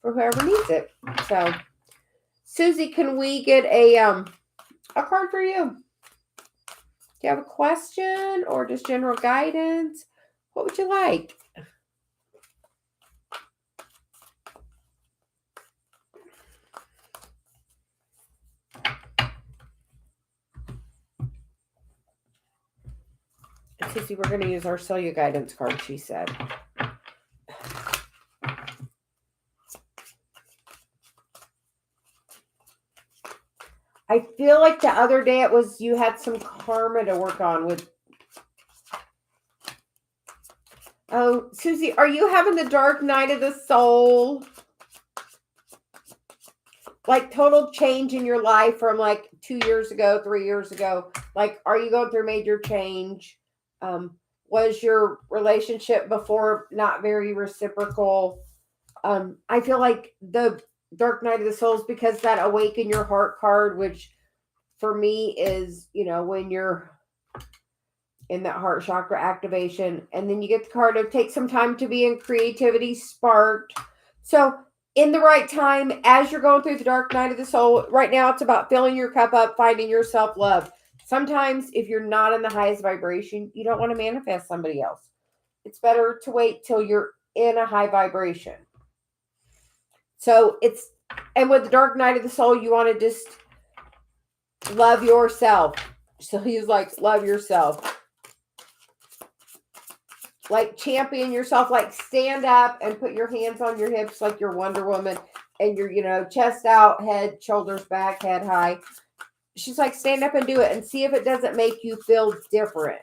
Speaker 1: for whoever needs it. So, Susie, can we get a card for you? Do you have a question or just general guidance? What would you like? Susie, we're going to use our CeliaGuidance card, she said. I feel like the other day it was you had some karma to work on with. Oh, Susie, are you having the dark night of the soul? Like total change in your life from like 2 years ago, 3 years ago? Like, are you going through major change? Was your relationship before not very reciprocal? I feel like the dark night of the souls, because that awaken your heart card, which for me is, when you're in that heart chakra activation, and then you get the card of take some time to be in creativity sparked. So in the right time, as you're going through the dark night of the soul, right now it's about filling your cup up, finding your self-love. Sometimes if you're not in the highest vibration, you don't want to manifest somebody else. It's better to wait till you're in a high vibration. So and with the dark night of the soul, you want to just love yourself. So he's like, love yourself. Like champion yourself, like stand up and put your hands on your hips like you're Wonder Woman, and you're, chest out, head, shoulders back, head high. She's like, stand up and do it and see if it doesn't make you feel different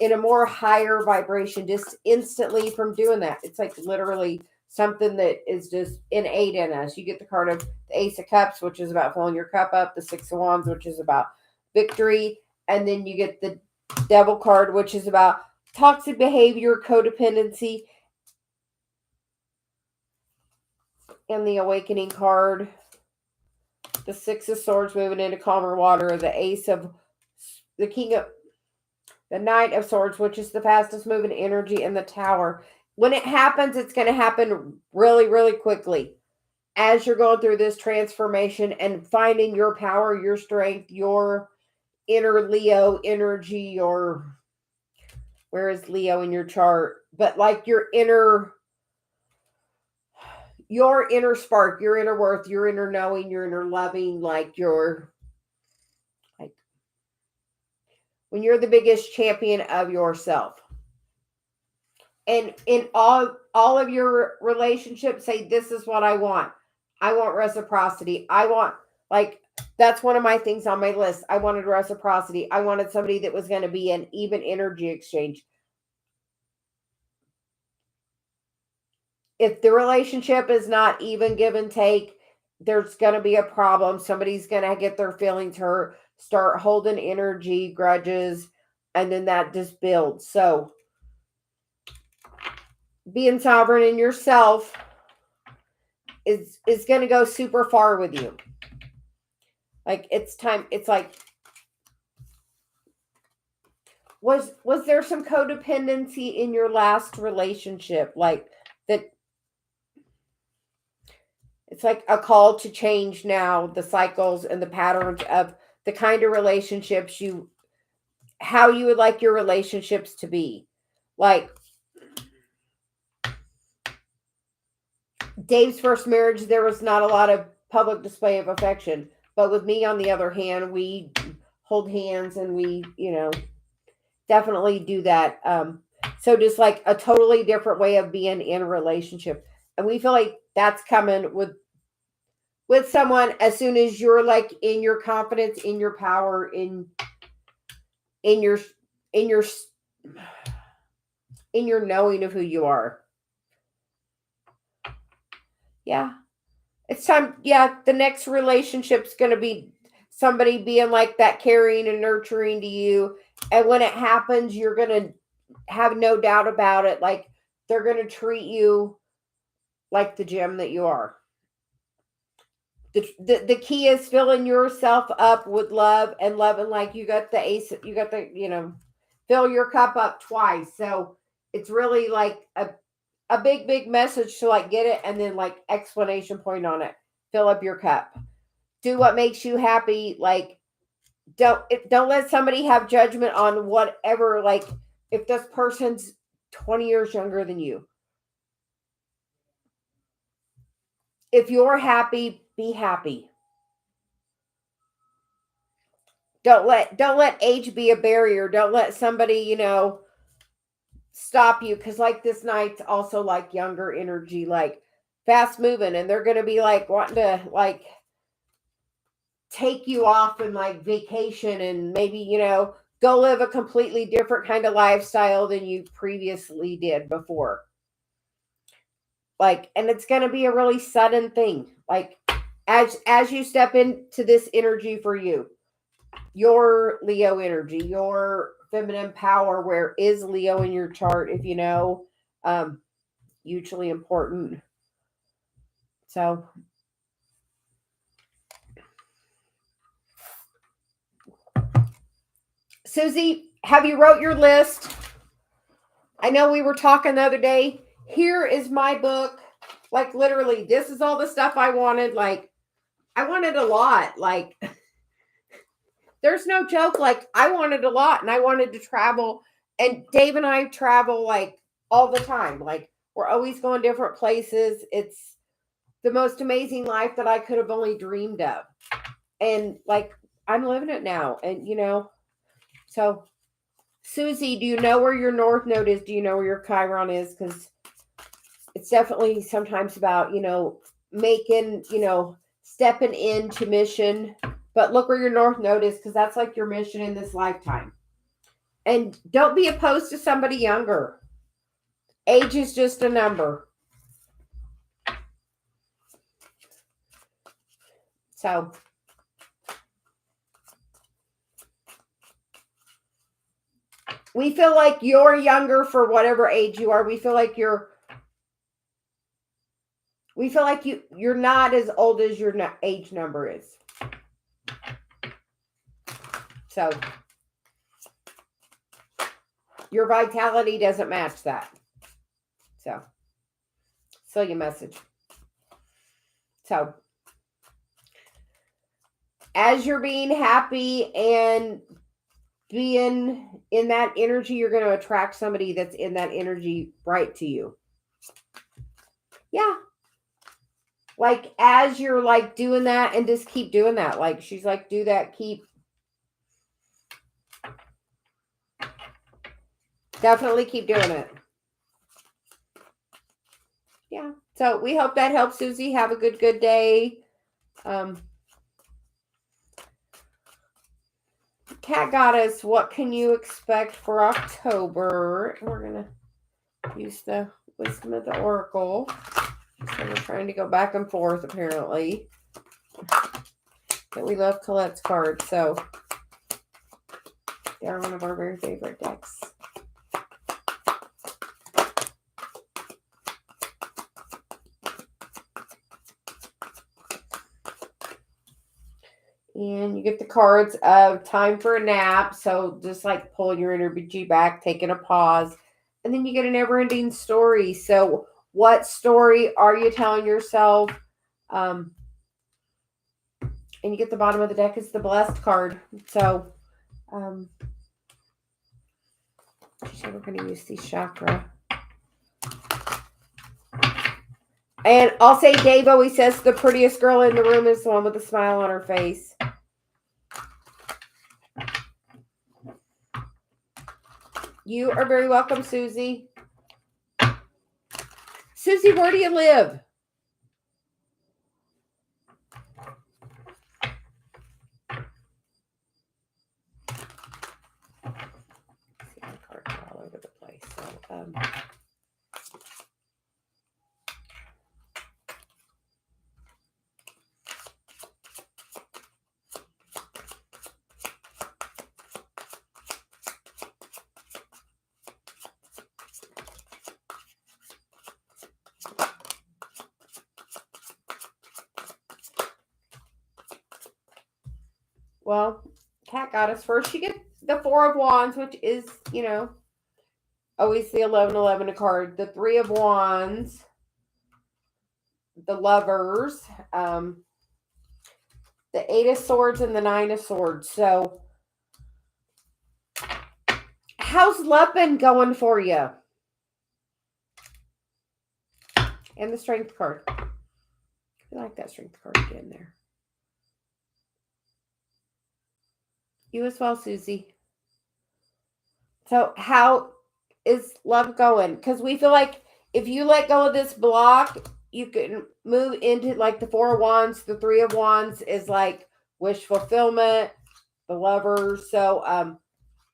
Speaker 1: in a more higher vibration just instantly from doing that. It's like literally something that is just innate in us. You get the card of the Ace of Cups, which is about filling your cup up, the Six of Wands, which is about victory, and then you get the Devil card, which is about toxic behavior, codependency, and the Awakening card, the Six of Swords moving into calmer water, the Ace of the King of the Knight of Swords, which is the fastest moving energy, and the Tower. When it happens, it's going to happen really, really quickly. As you're going through this transformation and finding your power, your strength, your inner Leo energy, or where is Leo in your chart? But like your inner spark, your inner worth, your inner knowing, your inner loving, like when you're the biggest champion of yourself. And in all of your relationships, say, this is what I want. I want reciprocity. I want, like, that's one of my things on my list. I wanted reciprocity. I wanted somebody that was going to be an even energy exchange. If the relationship is not even give and take, there's going to be a problem. Somebody's going to get their feelings hurt, start holding energy, grudges, and then that just builds. So being sovereign in yourself is going to go super far with you. Like, it's time. It's like was there some codependency in your last relationship? Like that it's like a call to change now the cycles and the patterns of the kind of relationships how you would like your relationships to be. Like Dave's first marriage, there was not a lot of public display of affection. But with me, on the other hand, we hold hands and we, definitely do that. So just like a totally different way of being in a relationship. And we feel like that's coming with someone as soon as you're like in your confidence, in your power, in your in your in your knowing of who you are. Yeah. It's time. Yeah, the next relationship's going to be somebody being like that, caring and nurturing to you. And when it happens, you're going to have no doubt about it. Like they're going to treat you like the gem that you are. The key is filling yourself up with love and loving, like you got the ace, you got the, fill your cup up twice. So it's really like a big message to like get it and then like explanation point on it. Fill up your cup. Do what makes you happy. Like don't let somebody have judgment on whatever, like if this person's 20 years younger than you. If you're happy, be happy. Don't let age be a barrier. Don't let somebody, stop you, because like this night's also like younger energy, like fast moving, and they're gonna be like wanting to like take you off and like vacation and maybe, go live a completely different kind of lifestyle than you previously did before. Like, and it's gonna be a really sudden thing. Like as you step into this energy for you, your Leo energy, your feminine power, where is Leo in your chart, if you know, hugely important. So Susie, have you wrote your list? I know we were talking the other day. Here is my book. Like literally, this is all the stuff I wanted. Like I wanted a lot. Like there's no joke. Like I wanted a lot and I wanted to travel. And Dave and I travel like all the time. Like we're always going different places. It's the most amazing life that I could have only dreamed of. And like I'm living it now. And so Susie, do you know where your North Node is? Do you know where your Chiron is? Because it's definitely sometimes about, making, stepping into mission. But look where your North Node is, because that's like your mission in this lifetime. And don't be opposed to somebody younger. Age is just a number. So we feel like you're younger for whatever age you are. We feel like you're not as old as your age number is. So your vitality doesn't match that. So your message. So as you're being happy and being in that energy, you're going to attract somebody that's in that energy right to you. Yeah. Like as you're like doing that, and just keep doing that. Like she's like, do that, definitely keep doing it. Yeah. So we hope that helps, Susie. Have a good day. Cat Goddess, what can you expect for October? We're going to use the Wisdom of the Oracle. So we're trying to go back and forth, apparently. But we love Colette's cards, so they're one of our very favorite decks. And you get the cards of time for a nap. So just like pulling your energy back, taking a pause. And then you get a never-ending story. So what story are you telling yourself? And you get the bottom of the deck is the blessed card. So we're going to use these chakra. And I'll say Dave always says the prettiest girl in the room is the one with a smile on her face. You are very welcome, Susie. Susie, where do you live? See, the cards are all over the place. So, well, Cat Goddess first. You get the Four of Wands, which is, always the 11-11 card. The Three of Wands, the Lovers, the Eight of Swords, and the Nine of Swords. So, how's love been going for you? And the Strength card. I like that Strength card again there. You as well, Susie. So how is love going? Because we feel like if you let go of this block, you can move into like the Four of Wands. The Three of Wands is like wish fulfillment, the Lovers. So,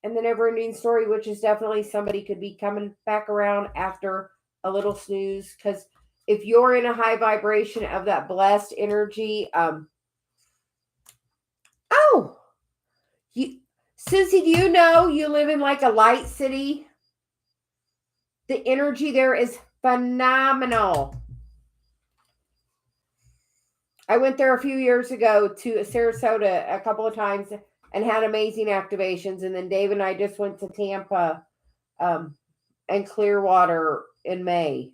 Speaker 1: and the never-ending story, which is definitely somebody could be coming back around after a little snooze. Because if you're in a high vibration of that blessed energy, Susie, do you know you live in like a light city? The energy there is phenomenal. I went there a few years ago to Sarasota a couple of times and had amazing activations. And then Dave and I just went to Tampa and Clearwater in May.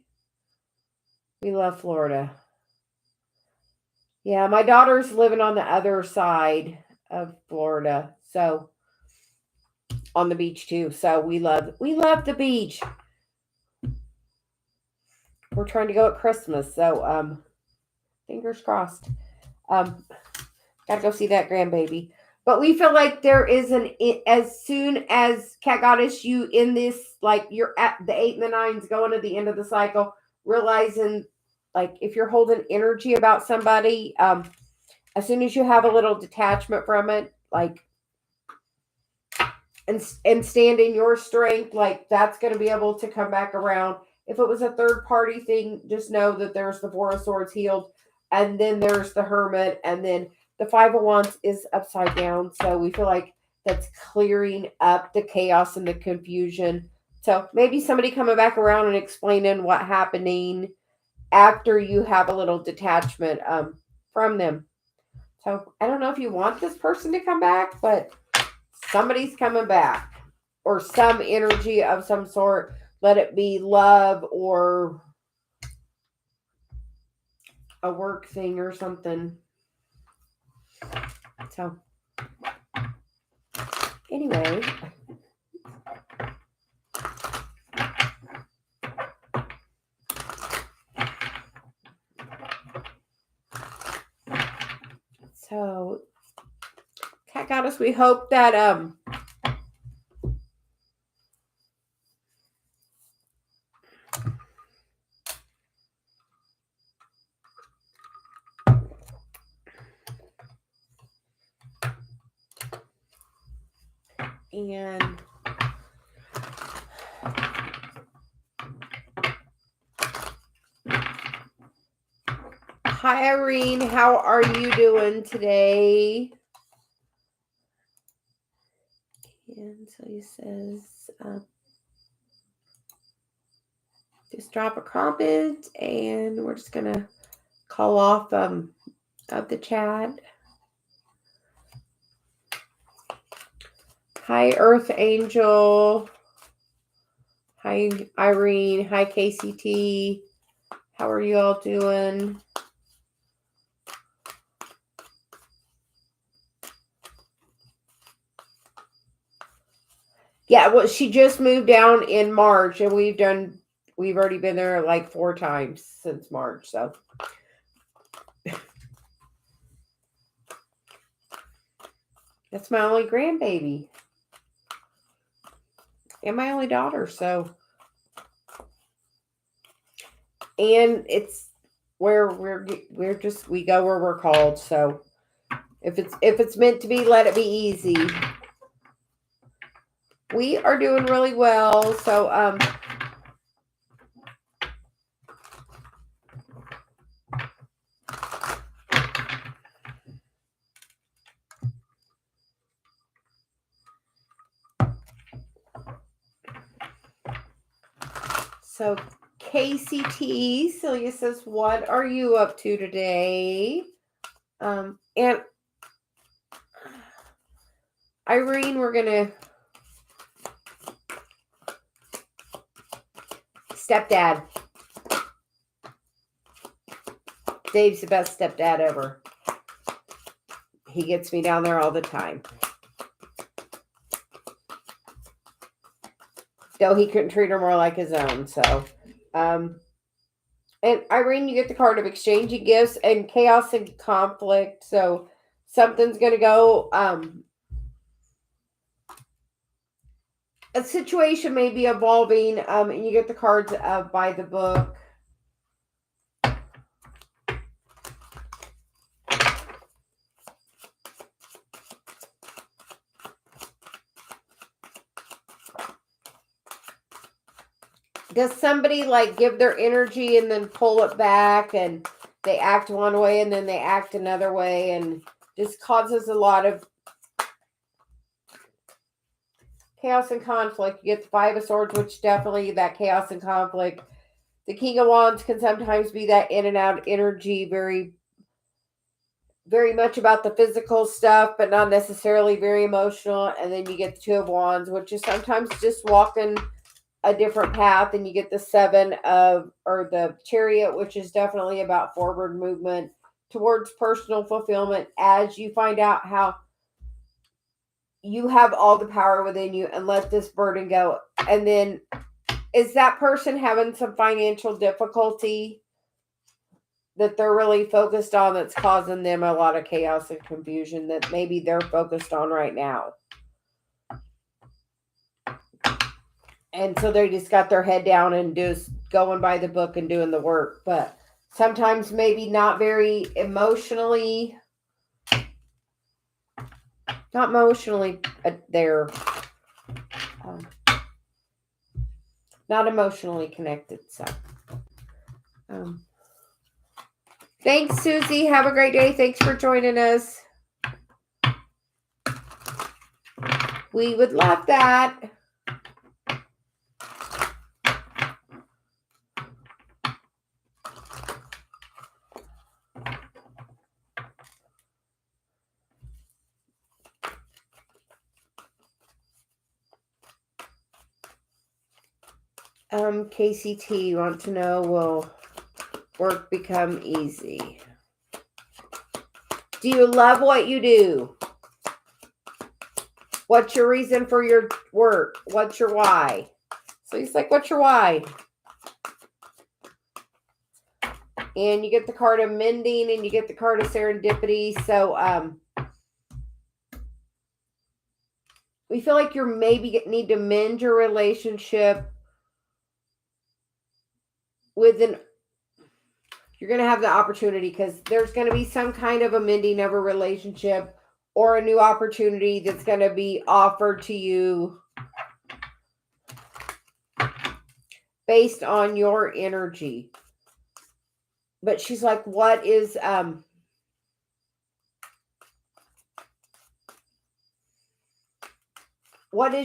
Speaker 1: We love Florida. Yeah, my daughter's living on the other side of Florida. So on the beach too. So we love the beach. We're trying to go at Christmas. So fingers crossed. Gotta go see that grandbaby. But we feel like there is as soon as Cat Goddess, you in this, like you're at the 8 and the 9s going to the end of the cycle, realizing like if you're holding energy about somebody, as soon as you have a little detachment from it, like and stand in your strength, like that's going to be able to come back around. If it was a third party thing, just know that there's the Four of Swords healed, and then there's the Hermit, and then the Five of Wands is upside down. So we feel like that's clearing up the chaos and the confusion. So maybe somebody coming back around and explaining what happening after you have a little detachment from them. So I don't know if you want this person to come back, but somebody's coming back, or some energy of some sort. Let it be love or a work thing or something. So anyway, so Cat Goddess, we hope that and hi Irene, how are you doing today? And Celia says just drop a comment and we're just gonna call off of the chat. Hi, Earth Angel. Hi, Irene. Hi, KCT. How are you all doing? Yeah, well, she just moved down in March, and we've already been there like 4 times since March, so. That's my only grandbaby. And my only daughter, so. And it's where we go where we're called, so if it's meant to be, let it be easy. We are doing really well, so so KCT, Celia says, what are you up to today? And Irene, we're gonna stepdad. Dave's the best stepdad ever. He gets me down there all the time. Though he couldn't treat her more like his own, so. And Irene, you get the card of exchanging gifts and chaos and conflict. So something's going to go. A situation may be evolving, and you get the cards of by the book. Does somebody like give their energy and then pull it back, and they act one way and then they act another way, and just causes a lot of chaos and conflict? You get the Five of Swords, which definitely that chaos and conflict. The King of Wands can sometimes be that in and out energy, very, very much about the physical stuff, but not necessarily very emotional. And then you get the Two of Wands, which is sometimes just walking a different path. And you get the the Chariot, which is definitely about forward movement towards personal fulfillment as you find out how you have all the power within you and let this burden go. And then is that person having some financial difficulty that they're really focused on that's causing them a lot of chaos and confusion that maybe they're focused on right now? And so they just got their head down and just going by the book and doing the work. But sometimes maybe not very emotionally, not emotionally there. Not emotionally connected. So thanks, Susie. Have a great day. Thanks for joining us. We would love that. KCT want to know, will work become easy? Do you love what you do? What's your reason for your work? What's your why? So he's like, what's your why? And you get the card of mending and you get the card of serendipity. So we feel like you maybe need to mend your relationship you're going to have the opportunity because there's going to be some kind of a mending of a relationship or a new opportunity that's going to be offered to you based on your energy. But she's like, what is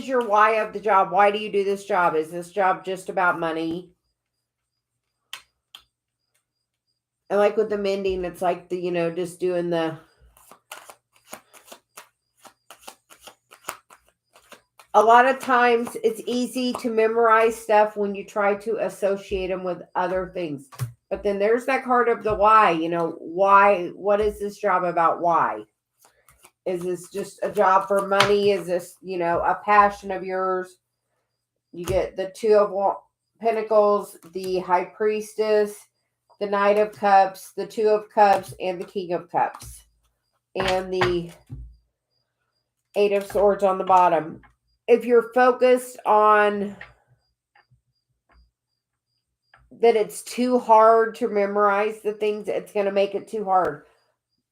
Speaker 1: your why of the job? Why do you do this job? Is this job just about money? And like with the mending, it's like just doing the a lot of times it's easy to memorize stuff when you try to associate them with other things. But then there's that card of the why, why, what is this job about? Why? Is this just a job for money? Is this, a passion of yours? You get the Two of Pentacles, the High Priestess, the Knight of Cups, the Two of Cups, and the King of Cups. And the Eight of Swords on the bottom. If you're focused on that it's too hard to memorize the things, it's going to make it too hard.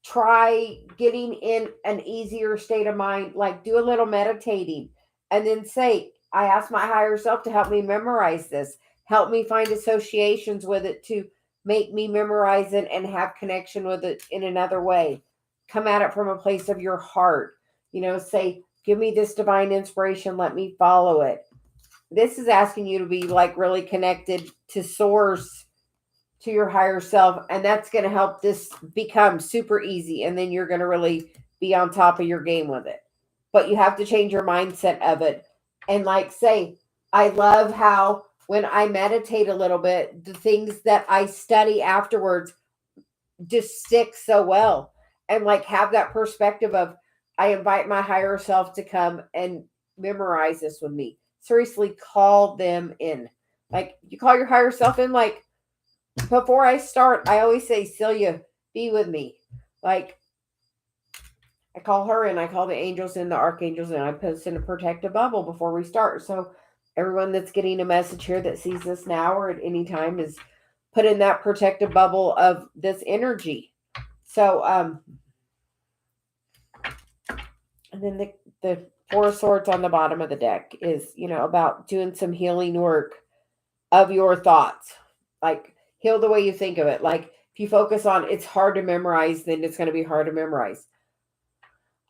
Speaker 1: Try getting in an easier state of mind, like do a little meditating and then say, I ask my higher self to help me memorize this. Help me find associations with it to make me memorize it and have connection with it in another way. Come at it from a place of your heart. Say, give me this divine inspiration. Let me follow it. This is asking you to be like really connected to source, to your higher self. And that's going to help this become super easy. And then you're going to really be on top of your game with it. But you have to change your mindset of it. And like say, I love how when I meditate a little bit, the things that I study afterwards just stick so well. And like have that perspective of, I invite my higher self to come and memorize this with me. Seriously, call them in. Like you call your higher self in, like before I start, I always say, Celia, be with me. Like I call her in, I call the angels in, the archangels in, I put us in a protective bubble before we start. So everyone that's getting a message here that sees this now or at any time is put in that protective bubble of this energy. So, and then the Four of Swords on the bottom of the deck is, about doing some healing work of your thoughts. Like heal the way you think of it. Like if you focus on it's hard to memorize, then it's going to be hard to memorize.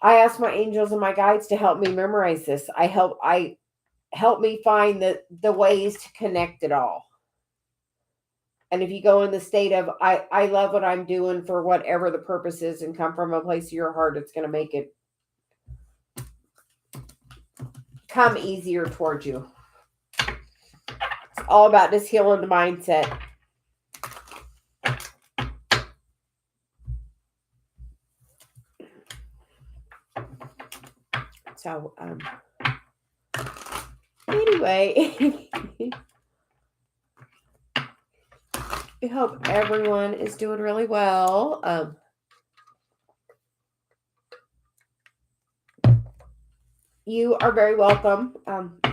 Speaker 1: I ask my angels and my guides to help me memorize this. Help me find the ways to connect it all. And if you go in the state of, I love what I'm doing for whatever the purpose is and come from a place of your heart, it's going to make it come easier towards you. It's all about just healing the mindset. So, anyway, I hope everyone is doing really well. You are very welcome.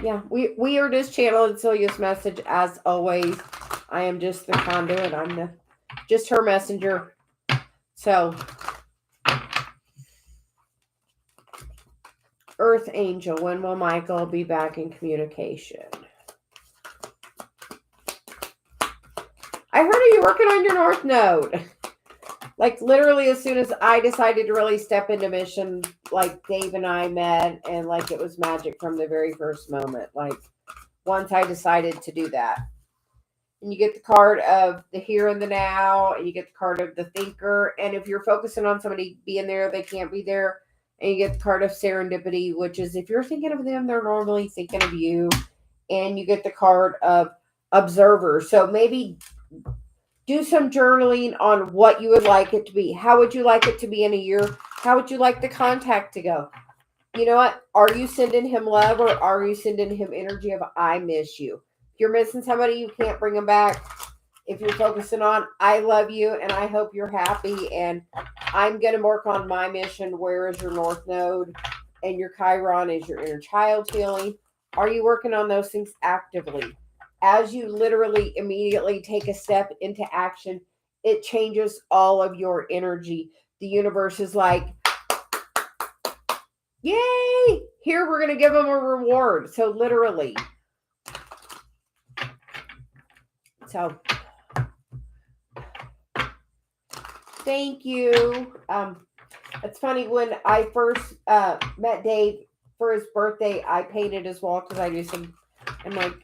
Speaker 1: Yeah, we are just channeling Celia's message as always. I am just the conduit. I'm just her messenger. So, Earth Angel, when will Michael be back in communication? I heard you working on your North Node. Like literally as soon as I decided to really step into mission, like Dave and I met and like it was magic from the very first moment. Like once I decided to do that. And you get the card of the here and the now, and you get the card of the thinker. And if you're focusing on somebody being there, they can't be there. And you get the card of serendipity, which is if you're thinking of them, they're normally thinking of you. And you get the card of observer. So maybe do some journaling on what you would like it to be. How would you like it to be in a year? How would you like the contact to go? You know what? Are you sending him love or are you sending him energy of I miss you? If you're missing somebody, you can't bring them back. If you're focusing on I love you and I hope you're happy and I'm going to work on my mission. Where is your North Node? And your Chiron is your inner child healing. Are you working on those things actively? As you literally immediately take a step into action, it changes all of your energy. The universe is like, yay! Here, we're going to give them a reward. So literally. So, thank you. It's funny, when I first met Dave for his birthday, I painted his wall because I'm like,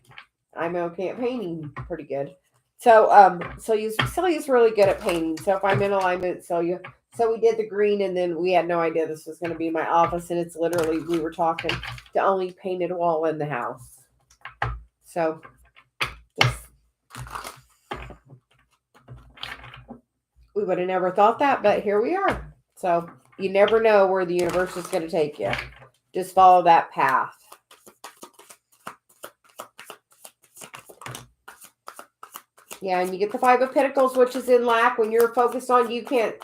Speaker 1: I'm okay at painting pretty good. So, Celia's really good at painting. So if I'm in alignment with Celia, So we did the green, and then we had no idea this was going to be my office. And it's literally, we were talking the only painted wall in the house. So just, we would have never thought that, but here we are. So you never know where the universe is going to take you. Just follow that path. Yeah, and you get the Five of Pentacles, which is in lack. When you're focused on,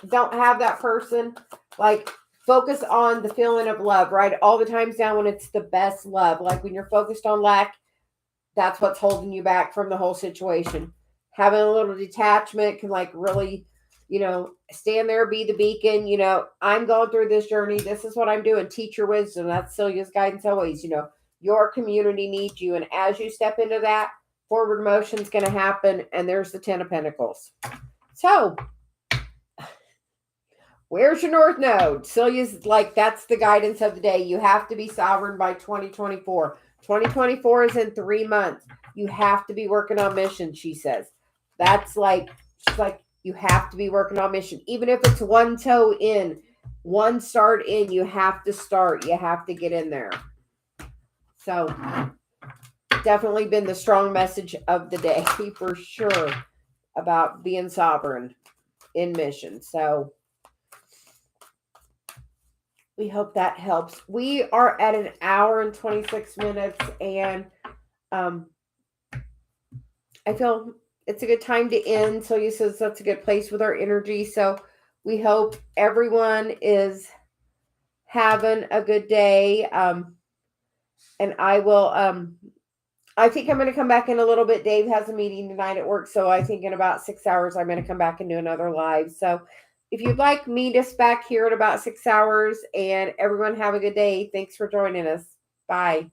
Speaker 1: don't have that person. Like, focus on the feeling of love, right? All the times down when it's the best love. Like, when you're focused on lack, that's what's holding you back from the whole situation. Having a little detachment can, like, really, stand there, be the beacon. I'm going through this journey. This is what I'm doing. Teach your wisdom. That's Celia's guidance always. Your community needs you. And as you step into that, forward motion is going to happen. And there's the 10 of Pentacles. So, where's your North Node? Celia's like, that's the guidance of the day. You have to be sovereign by 2024. 2024 is in 3 months. You have to be working on mission, she says. That's like, she's like, you have to be working on mission. Even if it's one toe in, one start in, you have to start. You have to get in there. So, definitely been the strong message of the day for sure about being sovereign in mission. So we hope that helps. We are at an hour and 26 minutes, and I feel it's a good time to end. Celia says that's a good place with our energy. So we hope everyone is having a good day. And I will, I think I'm going to come back in a little bit. Dave has a meeting tonight at work. So I think in about 6 hours, I'm going to come back and do another live. So if you'd like, meet us back here at about 6 hours, and everyone have a good day. Thanks for joining us. Bye.